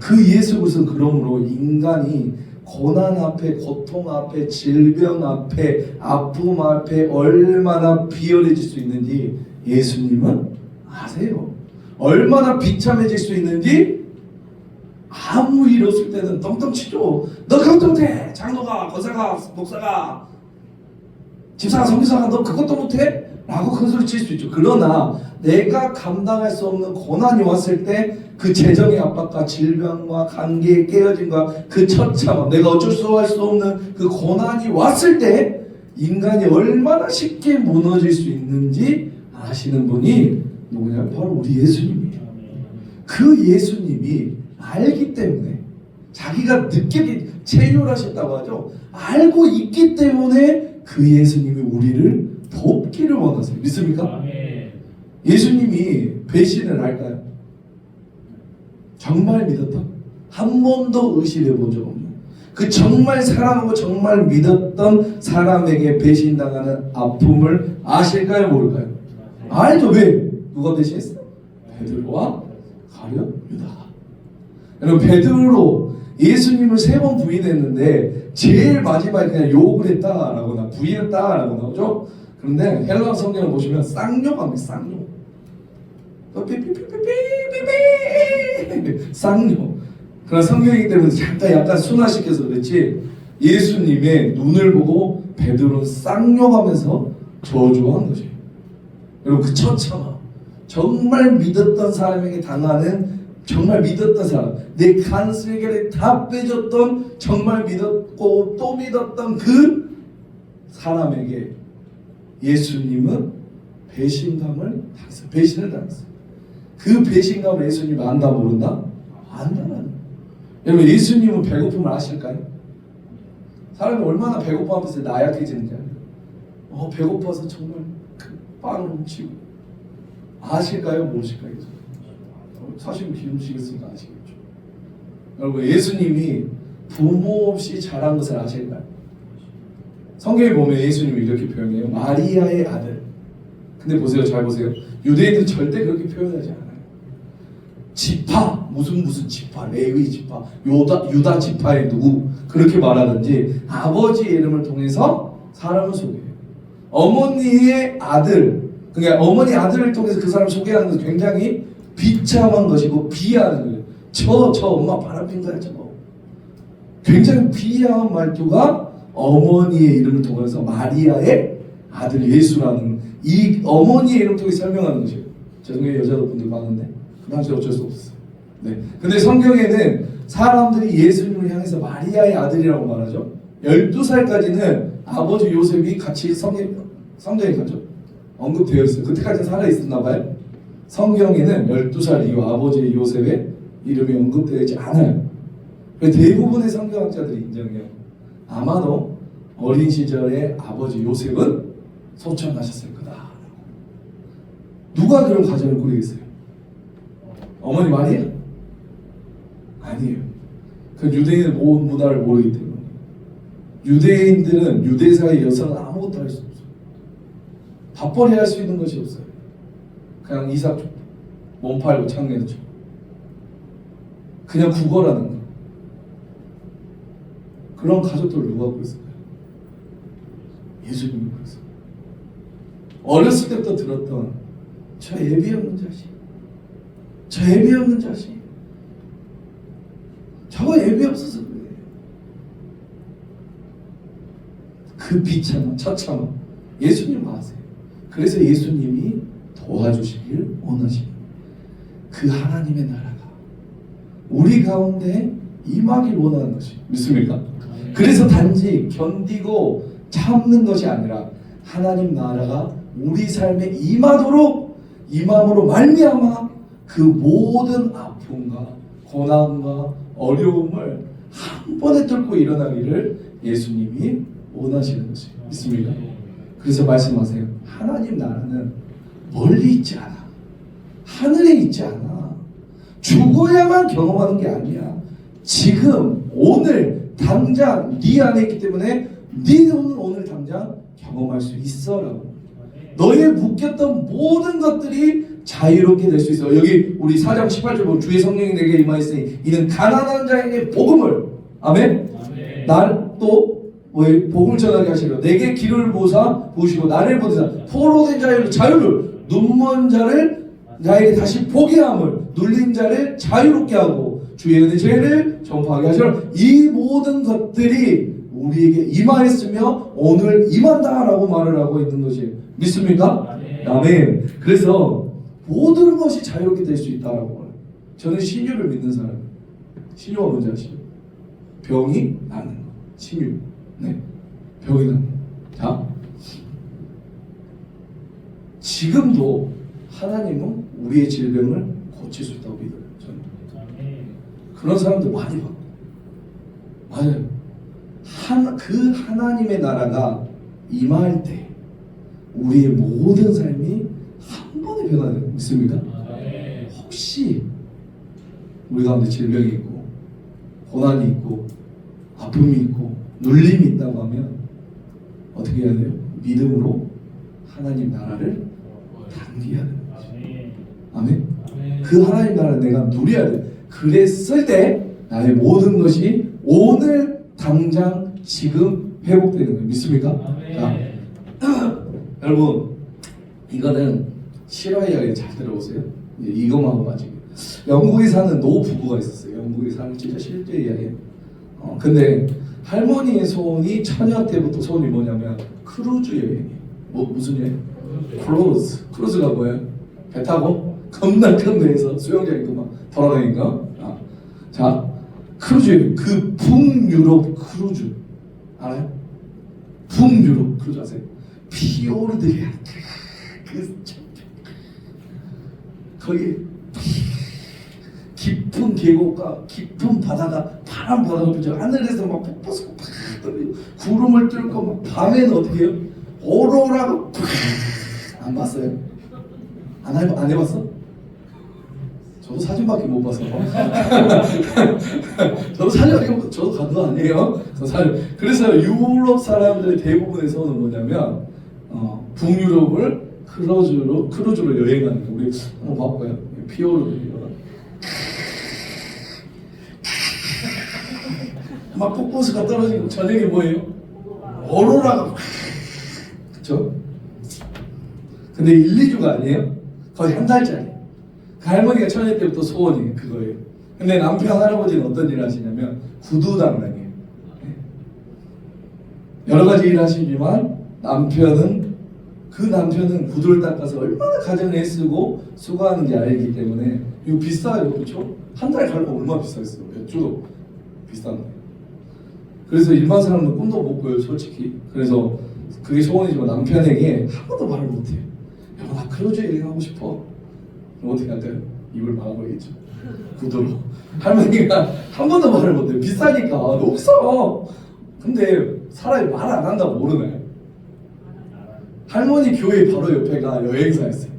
[SPEAKER 2] 그 예수 그리스도는 그러므로 인간이 고난 앞에, 고통 앞에, 질병 앞에, 아픔 앞에 얼마나 비열해질 수 있는지 예수님은 아세요. 얼마나 비참해질 수 있는지 아무 일 없을 때는 떵떵 치죠. 너 그것도 못해. 장로가, 권사가, 목사가, 집사가, 선교사가 너 그것도 못해? 라고 큰 소리 칠 수 있죠. 그러나 내가 감당할 수 없는 고난이 왔을 때 그 재정의 압박과 질병과 관계의 깨어짐과 그 처참함, 내가 어쩔 수 없는 그 고난이 왔을 때 인간이 얼마나 쉽게 무너질 수 있는지 아시는 분이 누구냐? 바로 우리 예수님이에요. 그 예수님이 알기 때문에 자기가 늦게 체휼하셨다고 하죠. 알고 있기 때문에 그 예수님이 우리를 돕기를 원하세요. 믿습니까? 예수님이 배신을 할까요? 정말 믿었다. 한 번도 의심해 본 적 없는 그 정말 사랑하고 정말 믿었던 사람에게 배신당하는 아픔을 아실까요? 모를까요? 알죠. 왜? 누가 배신했어요? 베드로와 가룟 유다가. 여러분 베드로 예수님을 3번 부인했는데 제일 마지막에 그냥 욕을 했다라거나 부인했다라고 나오죠. 그런데 헬라 성경을 보시면 쌍욕합니다. 쌍욕. 삐삐삐삐삐삐삐 쌍욕. 그런 성경이기 때문에 잠깐 약간 순화시켜서 그렇지 예수님의 눈을 보고 베드로는 쌍욕하면서 저주한 것이에요. 여러분 그 처참함, 정말 믿었던 사람에게 당하는, 정말 믿었던 사람, 내 간슬개를 다 빼줬던, 정말 믿었고 또 믿었던 그 사람에게 예수님은 배신감을 당했어요. 배신을 당했어요. 그 배신감을 예수님이 안다 모른다? 안다는 거예요. 여러분 예수님은 배고픔을 아실까요? 사람이 얼마나 배고파 하면서 나약해지는지 알아요. 배고파서 정말 그 빵을 훔치고 아실까요? 모르실까요? 사실 비우시겠으니까 아시겠죠. 여러분 예수님이 부모 없이 자란 것을 아실까요? 성경에 보면 예수님이 이렇게 표현해요. 마리아의 아들. 근데 보세요, 잘 보세요. 유대인들은 절대 그렇게 표현하지 않아요. 지파, 무슨 지파, 레위 지파, 유다 지파의 누구 그렇게 말하든지 아버지의 이름을 통해서 사람을 소개해요. 어머니의 아들, 그러니까 어머니 아들을 통해서 그 사람을 소개하는 것은 굉장히 비참한 것이고 비하하는 거예요. 저 엄마 바람핀 거야 저거. 굉장히 비하한 말투가 어머니의 이름을 통해서 마리아의 아들 예수라는 이 어머니의 이름을 통해 설명하는 것이에요. 죄송해요, 여자분들 많은데 그 당시 어쩔 수 없었어요. 네. 근데 성경에는 사람들이 예수님을 향해서 마리아의 아들이라고 말하죠. 12살까지는 아버지 요셉이 같이 성전에 가죠. 언급되어 있어요. 그때까지는 살아있었나 봐요. 성경에는 12살 이후 아버지 요셉의 이름이 언급되어 있지 않아요. 대부분의 성경학자들이 인정해요. 아마도 어린 시절에 아버지 요셉은 소천하셨을 거다. 누가 그런 가정을 꾸리겠어요? 어머니 말이에요? 아니에요. 그 유대인은 온 문화를 모르기 때문에. 유대인들은 유대사의 여성은 아무것도 할 수 없어요. 밥벌이 할 수 있는 것이 없어요. 그냥 이삭 몸 팔고 창내죠. 그냥 구걸하는 거. 그런 가족들을 누가 구했을까요? 예수님이 구했어요. 어렸을 때부터 들었던 저 예비 없는 자식, 저 예비 없는 자식, 저거 예비 없어서 그래. 그 비참함, 처참함 예수님 아세요. 그래서 예수님이 도와주시길 원하십니다. 그 하나님의 나라가 우리 가운데 임하길 원하는 것이 믿습니까? 그래서 단지 견디고 참는 것이 아니라 하나님 나라가 우리 삶에 임함으로 말미암아 그 모든 아픔과 고난과 어려움을 한 번에 뚫고 일어나기를 예수님이 원하시는 것이 믿습니까? 그래서 말씀하세요. 하나님 나라는 멀리 있지 않아. 하늘에 있지 않아. 죽어야만 경험하는 게 아니야. 지금 오늘 당장 네 안에 있기 때문에 네 오늘 당장 경험할 수 있어라고. 너의 묶였던 모든 것들이 자유롭게 될 수 있어. 여기 우리 4장 18절 보면 주의 성령이 내게 임하였으니 이는 가난한 자에게 복음을 아멘. 날 또 복음을 전하게 하시려 내게 길을 부으시고 나를 보내사 포로된 자의 자유를 눈먼 자에게 다시 보게 함을 눌린 자를 자유롭게 하고 주의 은혜 죄를 전파하게 하시려 이 모든 것들이 우리에게 임하였으며 오늘 임한다라고 말을 하고 있는 것이 믿습니까? 아멘. 그래서 모든 것이 자유롭게 될 수 있다라고 말해요. 저는 신유를 믿는 사람이에요. 신유가 뭔지 아시죠? 병이 나는 거. 신유. 네. 병이 나는 거. 자, 지금도 하나님은 우리의 질병을 고칠 수 있다고 믿어요. 저는. 그런 사람들 많이 봐요. 맞아요. 그 하나님의 나라가 임할 때 우리의 모든 삶이 한 번에 변화돼요. 믿습니까? 혹시 우리 가운데 질병이 있고 고난이 있고 아픔이 있고 눌림이 있다고 하면 어떻게 해야 돼요? 믿음으로 하나님 나라를 당기해야 되는 거죠. 아멘. 그 하나님 나라를 내가 누려야 돼. 그랬을 때 나의 모든 것이 오늘 당장 지금 회복되는 거예요. 믿습니까? 자, 여러분 이거는 실화 이야기 잘 들어보세요. 이것만 하고 마치게. 영국에 사는 노 부부가 있었어요. 영국에 사는 진짜 실제 이야기예요. 근데 할머니의 소원이 처녀 때부터 소원이 뭐냐면 크루즈 여행이에요. 무슨 여행? 크루즈가 뭐예요? 배 타고 겁나 큰 데에서 수영장 있고 막 돌아다니는 거. 자, 크루즈 여행. 그 북유럽 크루즈 알아요? 북유럽 크루즈 아세요? 피오르드야. 거기 깊은 계곡과 깊은 바다가 파란 바다가 비쳐 하늘에서 막 폭포수가 팍 떨어지고 구름을 뚫고 막 밤에는 어떻게 해요? 오로라가 안 봤어요? 안 해봤어? 저도 사진밖에 못 봐서 저도 사진밖에 못 봐서 저도 간 거 아니에요? 그래서 유럽 사람들의 대부분의 소원은 뭐냐면 북유럽을 크루즈로 여행하는 거. 우리 한번 봐볼까요? 피오르드 막 폭포수가 떨어지고 저녁에 뭐예요? 오로라가 그쵸? 근데 1, 2주가 아니에요? 거의 한 달짜리. 그 할머니가 처녀 때부터 소원이 그거예요. 근데 남편 할아버지는 어떤 일을 하시냐면 구두 담당이에요. 여러 가지 일을 하시지만 남편은 구두를 닦아서 얼마나 가정에 애쓰고 수고하는지 알기 때문에 이거 비싸요. 그렇죠? 한 달에 갈고 얼마나 비싸겠어요. 몇 주도 비싼 거예요. 그래서 일반 사람은 꿈도 못 꿔요, 솔직히. 그래서 그게 소원이지만 남편에게 한 번도 말을 못해요. 여보, 나 크루즈 여행하고 싶어. 그럼 어떻게 할까요? 입을 막아버리겠죠. 구두로. 할머니가 한 번도 말을 못해요. 비싸니까. 없어. 근데 사람이 말 안 한다고 모르나요? 할머니 교회 바로 옆에가 여행사였어요.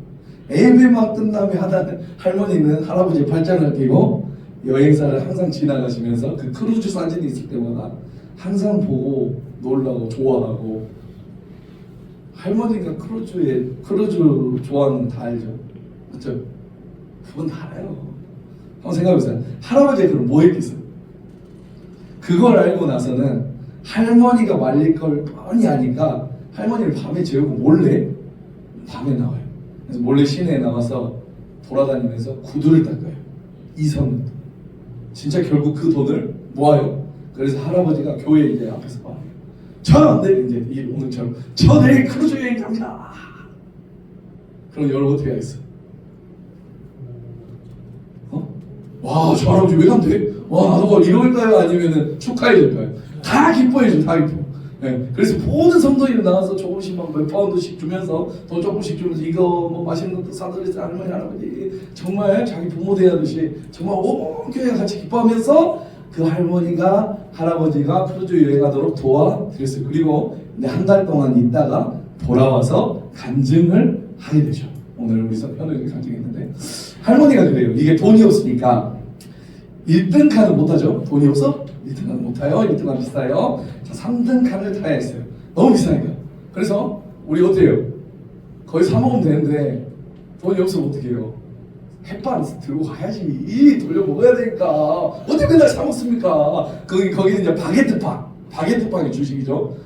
[SPEAKER 2] 예배만 끝나면 하다는 할머니는 할아버지 팔짱을 끼고 여행사를 항상 지나가시면서 그 크루즈 사진이 있을 때마다 항상 보고 놀라고 좋아하고. 할머니가 크루즈 좋아하는 거 다 알죠? 맞죠? 그건 다 알아요. 한번 생각해보세요. 할아버지가 그럼 뭐 했겠어요? 그걸 알고 나서는 할머니가 말릴 걸 뻔히 아니까 할머니를 밤에 재우고 몰래 밤에 나와요. 그래서 몰래 시내에 나와서 돌아다니면서 구두를 닦아요. 이성. 진짜 결국 그 돈을 모아요. 그래서 할아버지가 교회 이제 앞에서 말해요. 저 내일 이제 오늘처럼 저 내일 크루즈 여행 갑니다. 그럼 여러분 어떻게 하겠어요? 와, 저 할아버지 왜 간대? 와, 나도 이럴까요? 아니면은 축하해줄까요? 다 기뻐해줘, 다 기뻐. 네, 그래서 모든 성도들이 나와서 조금씩 막 몇 파운드씩 주면서 돈 조금씩 주면서 이거 뭐 맛있는 것도 사드려서 할머니 할아버지 정말 자기 부모 대하듯이 정말 온 교회가 같이 기뻐하면서 그 할머니가 할아버지가 크루즈 여행하도록 도와드렸어요. 그리고 한 달 동안 있다가 돌아와서 간증을 하게 되죠. 오늘 우리 현우에게 간증했는데 할머니가 그래요. 이게 돈이 없으니까 1등 칸은 못하죠. 돈이 없어? 1등은 못 타요. 1등은 비싸요. 자, 3등 칸을 타야 했어요. 너무 비싸니까. 그래서 우리 어때요? 거의 사 먹으면 되는데 돈이 없으면 어떻게 해요? 햇반 들고 가야지. 돌려 먹어야 되니까. 어떻게 맨날 사 먹습니까? 거기는 이제 바게트빵이 주식이죠.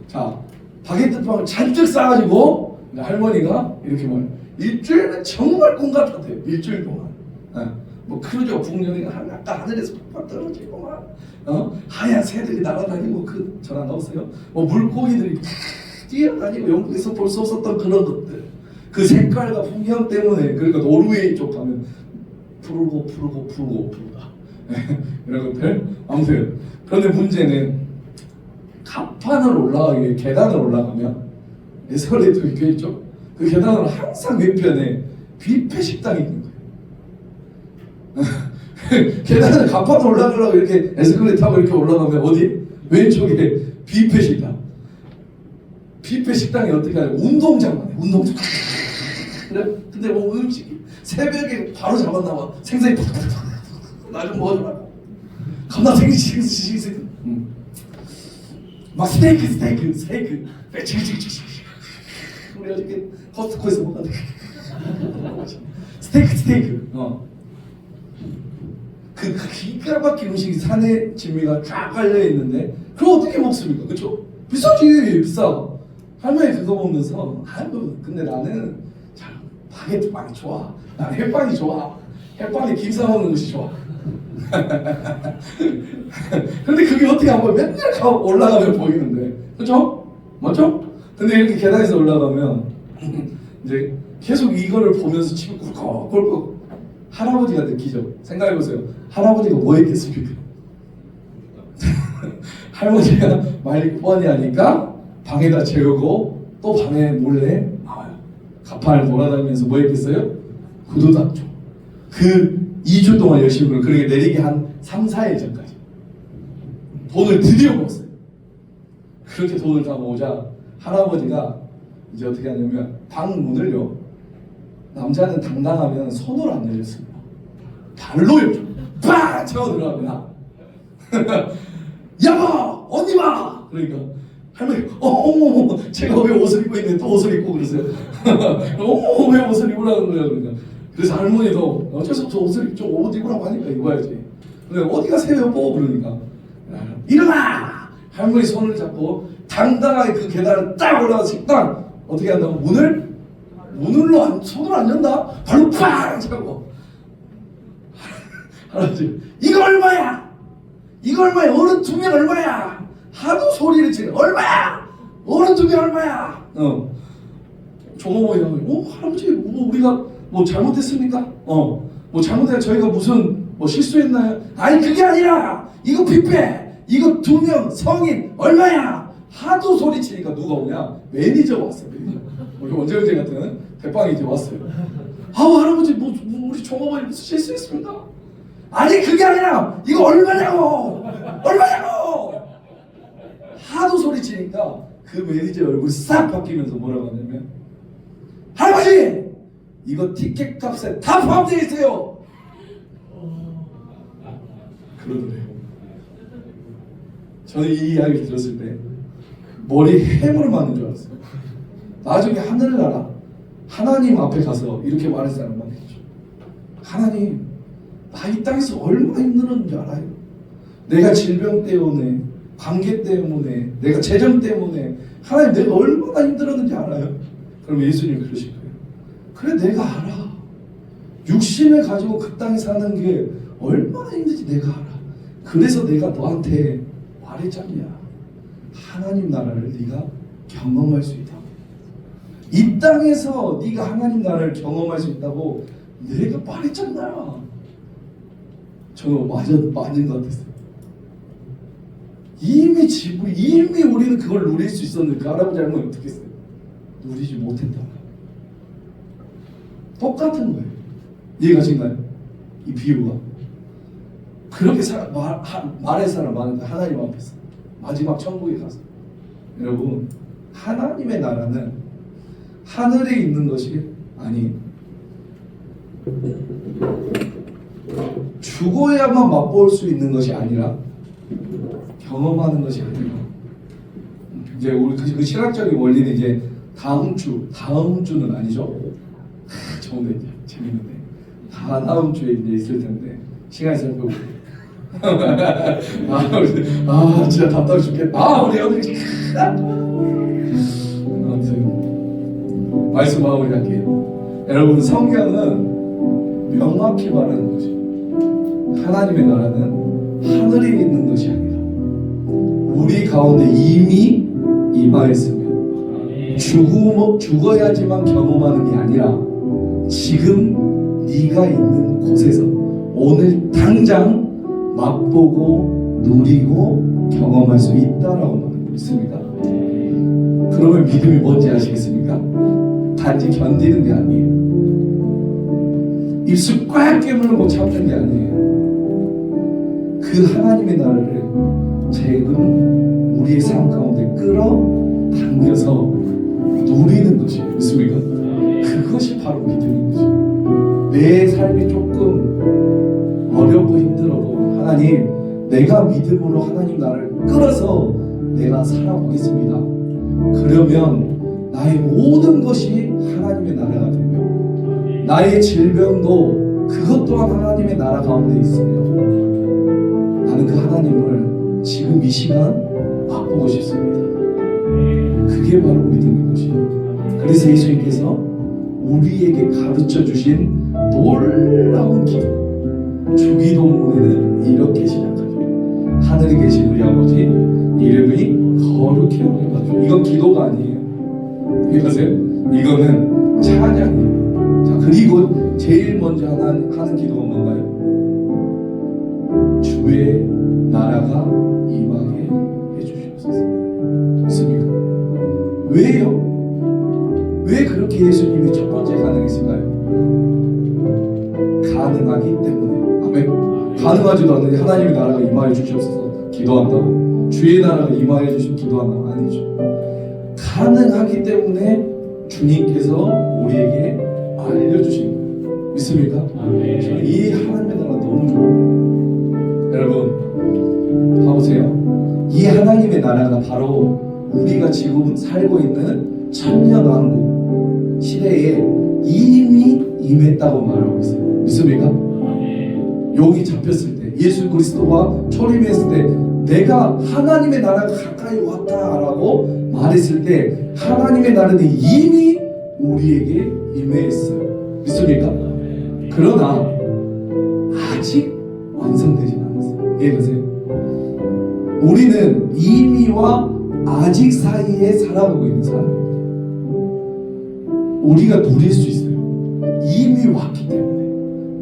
[SPEAKER 2] 자, 바게트빵을 잔뜩 싸가지고 할머니가 이렇게 말. 일주일은 정말 꿈 같았대요. 일주일 동안. 뭐 크루즈가 북녘에 아까 하늘에서 팍팍 떨어지고 막 하얀 새들이 날아다니고 전화 나왔어요. 뭐 물고기들이 뛰어다니고 영국에서 볼 수 없었던 그런 것들. 그 색깔과 풍경 때문에 그러니까 노르웨이 쪽 가면 푸르고 이런 것들. 아무튼 그런데 문제는 갑판을 올라가기 위해 계단을 올라가면 에스컬레이터 교회 있죠. 그 계단은 항상 왼편에 뷔페 식당이 있는 거예요. 계단을 갑판을 올라가려고 이렇게 에스컬레이터 타고 이렇게 올라가면 어디? 왼쪽에 뷔페 식당. 뷔페 식당이 어떻게 하냐? 운동장만 해. 운동장. 그래? 근데 뭐 음식이 새벽에 바로 잡았나 봐. 생선이 나 좀 먹어줘라. 겁나 생식. 막 스테이크. 우리 어저께 코스트코에서 먹었는데 스테이크. 그 기가 막힌 음식이 산에 진미가 쫙 깔려 있는데 그걸 어떻게 먹습니까? 그렇죠? 비싸지 비싸. 할머니 그거 먹으면서 아유 근데 나는 참 바게트 빵이 좋아. 나는 햇빵이 좋아. 햇빵에 김 싸 먹는 것이 좋아. 근데 그게 어떻게 한번 맨날 올라가면 보이는데 그렇죠? 맞죠? 근데 이렇게 계단에서 올라가면 이제 계속 이거를 보면서 침이 꿀꺽꿀꺽 할아버지가 느끼죠. 생각해보세요. 할아버지가 뭐 했겠습니까? 할머니가 말 뻔히 하니까 방에다 재우고 또 방에 몰래 나와요. 가판을 돌아다니면서 뭐 했겠어요? 구두 닦죠. 그 2주 동안 열심히 그렇게 내리기 한 3, 4일 전까지 돈을 드디어 모았어요. 그렇게 돈을 다 모으자 할아버지가 이제 어떻게 하냐면 방 문을요, 남자는 당당하면 손으로 안 열렸습니다. 발로 열죠. 빡! 차고 들어갑니다. 여보! 언니 봐! 그러니까 할머니 어머 제가 왜 옷을 입고 있는데 또 옷을 입고 그러세요? 어머 왜 옷을 입으라는 거야? 그러니까 그래서 할머니도 어쩔 수 없어 옷을 입죠. 옷 입으라고 하니까 입어야지. 근데 어디 가세요 여보? 그러니까 일어나! 할머니 손을 잡고 당당하게 그 계단을 딱 올라가서 식당 어떻게 한다고? 문을로 손을 안 연다? 발로 팍! 차고 할아버지 이거 얼마야? 이거 얼마야? 어른 2명 얼마야? 하도 소리를 지르 얼마야? 어른 2명 얼마야? 종업원이 할아버지 뭐 우리가 뭐 잘못했습니까? 뭐 잘못해 저희가 무슨 뭐 실수했나요? 아니 그게 아니라 이거 뷔페 이거 2명 성인 얼마야? 하도 소리치니까 누가 오냐? 매니저가 왔어요. 매니저. 우리 원재형제 같은 대빵이 이제 왔어요. 아우 할아버지 뭐 우리 종업원이 무슨 실수했습니까? 아니 그게 아니라 이거 얼마냐고! 얼마냐고! 하도 소리치니까 그 매니저 얼굴이 싹 바뀌면서 뭐라고 하냐면 할아버지! 이거 티켓 값에 다 포함되어 있어요! 그러더래요. 저는 이 이야기를 들었을 때 머리에 해물을 맞는 줄 알았어요. 나중에 하늘나라 하나님 앞에 가서 이렇게 말할 사람만 있죠. 하나님 나 이 땅에서 얼마나 힘들었는지 알아요? 내가 질병 때문에 관계 때문에 내가 재정 때문에 하나님 내가 얼마나 힘들었는지 알아요? 그럼 예수님 그러실 거예요. 그래 내가 알아. 육신을 가지고 그 땅에 사는 게 얼마나 힘든지 내가 알아. 그래서 내가 너한테 말했잖냐. 하나님 나라를 네가 경험할 수 있다고. 이 땅에서 네가 하나님 나라를 경험할 수 있다고 내가 말했잖아. 저는 맞은 것 같았어요. 이미 우리는 그걸 누릴 수 있었는데 그 할아버지 할머니 어떻게 했어요? 누리지 못했다. 똑같은 거예요. 이해가신가요? 이 비유가 그렇게 말할 사람 많은데 하나님 앞에서 마지막 천국에 가서 여러분 하나님의 나라는 하늘에 있는 것이 아니 죽어야만 맛볼 수 있는 것이 아니라 경험하는 것이 아니라 이제 우리 그 신학적인 원리는 이제 다음 주는 아니죠. 좋은데 이제 재밌는데 다음 주에 이제 있을 텐데 시간이 살펴보고 진짜 답답해 죽겠다. 우리 어떻게 아무튼 말씀 마무리할게요. 여러분 성경은 명확히 말하는 것이 하나님의 나라는 하늘에 있는 것이 아니라 우리 가운데 이미 임하였으며 죽어야지만 경험하는 게 아니라 지금 네가 있는 곳에서 오늘 당장 맛보고 누리고 경험할 수 있다라고 말하고 있습니다. 그러면 믿음이 뭔지 아시겠습니까? 단지 견디는 게 아니에요. 입술 꽉 깨물고 참는 게 아니에요. 그 하나님의 나라를 지금 우리의 삶 가운데 끌어당겨서 누리는 것이 있습니까? 그것이 바로 믿음인 거죠. 내 삶이 조금 어렵고 힘들어도 하나님 내가 믿음으로 하나님 나라를 끌어서 내가 살아보겠습니다. 그러면 나의 모든 것이 하나님의 나라가 되며 나의 질병도 그것 또한 하나님의 나라 가운데 있으며 나는 그 하나님을 지금 이 시간 맛보고 싶습니다. 그게 바로 믿음인 것이에요. 그래서 예수님께서 우리에게 가르쳐 주신 놀라운 기도, 주기도문에는 이렇게 시작하죠. 하늘에 계신 우리 아버지 이름이 거룩히 여겨가지고, 이건 기도가 아니에요. 이거세요? 이거는 찬양이에요. 자, 그리고 제일 먼저 하는 기도가 뭔가요? 주의 나라가 임하게 해주시옵소서. 믿습니까? 왜요? 왜 그렇게 예수님이 첫 번째 가능했을까요? 가능하기 때문에. 아멘. 가능하지도 않는데 하나님의 나라가 임하여 주시옵소서 기도한다고? 주의 나라가 임하여 주시면 기도한다고? 아니죠. 가능하기 때문에 주님께서 우리에게 알려주신 거예요. 믿습니까? 저는 이 하나님의 나라 너무 좋아요. 여러분 봐보세요. 이 하나님의 나라가 바로 우리가 지금 살고 있는 천년왕국 시대에 이미 임했다고 말하고 있어요. 믿습니까? 용이 잡혔을 때, 예수 그리스도와 초림했을 때, 내가 하나님의 나라가 가까이 왔다라고 말했을 때 하나님의 나라는 이미 우리에게 임했어요. 믿습니까? 그러나 아직 완성되지 않았어요. 이해가세요? 우리는 이미와 아직 사이에 살아가고 있는 사람입니다. 우리가 누릴 수 있어요. 이미 왔기 때문에,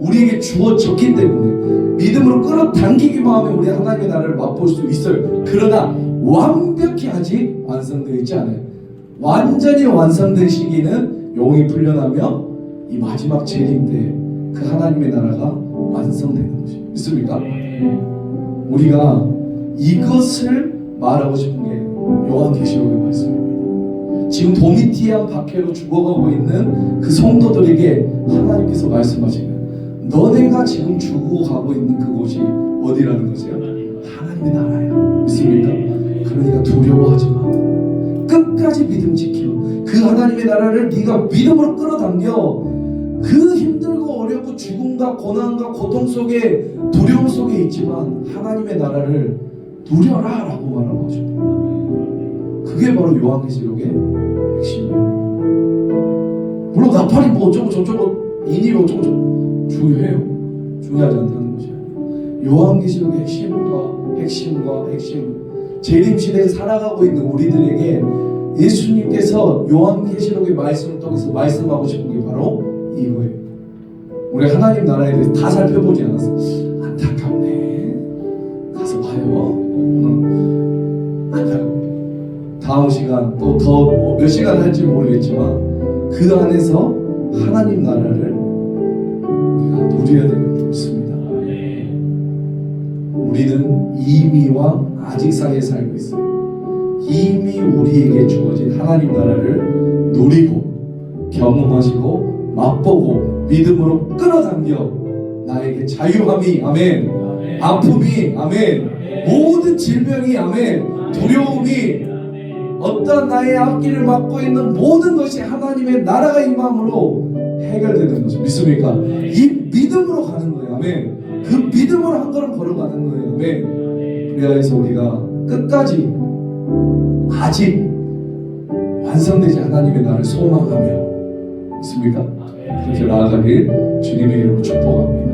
[SPEAKER 2] 우리에게 주어졌기 때문에, 믿음으로 끌어당기기만 하면 우리 하나님의 나라를 맛볼 수 있어요. 그러나 완벽히 아직 완성되어 있지 않아요. 완전히 완성된 시기는 용이 풀려나며 이 마지막 재림 때 그 하나님의 나라가 완성되는 것이 믿습니까? 우리가 이것을 말하고 싶은 게 요한계시록의 말씀입니다. 지금 도미티안 박해로 죽어가고 있는 그 성도들에게 하나님께서 말씀하시는, 너네가 지금 죽어가고 있는 그곳이 어디라는 것이에요? 하나님의 나라예요. 믿습니까? 그러니까 두려워하지 마. 끝까지 믿음 지켜. 그 하나님의 나라를 네가 믿음으로 끌어당겨. 그 힘들고 어렵고 죽음과 고난과 고통 속에, 두려움 속에 있지만 하나님의 나라를 누려라 라고 말하고 하죠. 그게 바로 요한계시록의 핵심이에요. 물론 나팔이 뭐 어쩌고 저쩌고 인이 어쩌고 저쩌고 중요해요. 중요하지 않다는 것이 아니에요. 요한계시록의 핵심, 재림시대에 살아가고 있는 우리들에게 예수님께서 요한계시록의 말씀을 통해서 말씀하고 싶은 게 바로 이거예요. 우리 하나님 나라에 대해서 다 살펴보지 않았어. 안타깝네. 가서 봐요. 안타깝네. 다음 시간 또 더 몇 시간 할지 모르겠지만 그 안에서 하나님 나라를 우리가 누려야 되는 게 있습니다. 우리는 이미와 아직 사이에 살고 있어요. 이미 우리에게 주어진 하나님 나라를 누리고 경험하시고 맛보고 믿음으로 끌어당겨 나에게 자유함이, 아멘, 아픔이, 아멘, 모든 질병이, 아멘, 두려움이, 어떤 나의 앞길을 막고 있는 모든 것이 하나님의 나라가 임함으로 해결되는 것을 믿습니까? 이 믿음으로 가는 거예요. 아멘. 그 믿음으로 한 걸음 걸어가는 거예요. 아멘. 그래서 우리가 끝까지 아직 완성되지 하나님의 나라를 소망하며 있습니까? 그렇게 나아가길 주님의 이름으로 축복합니다.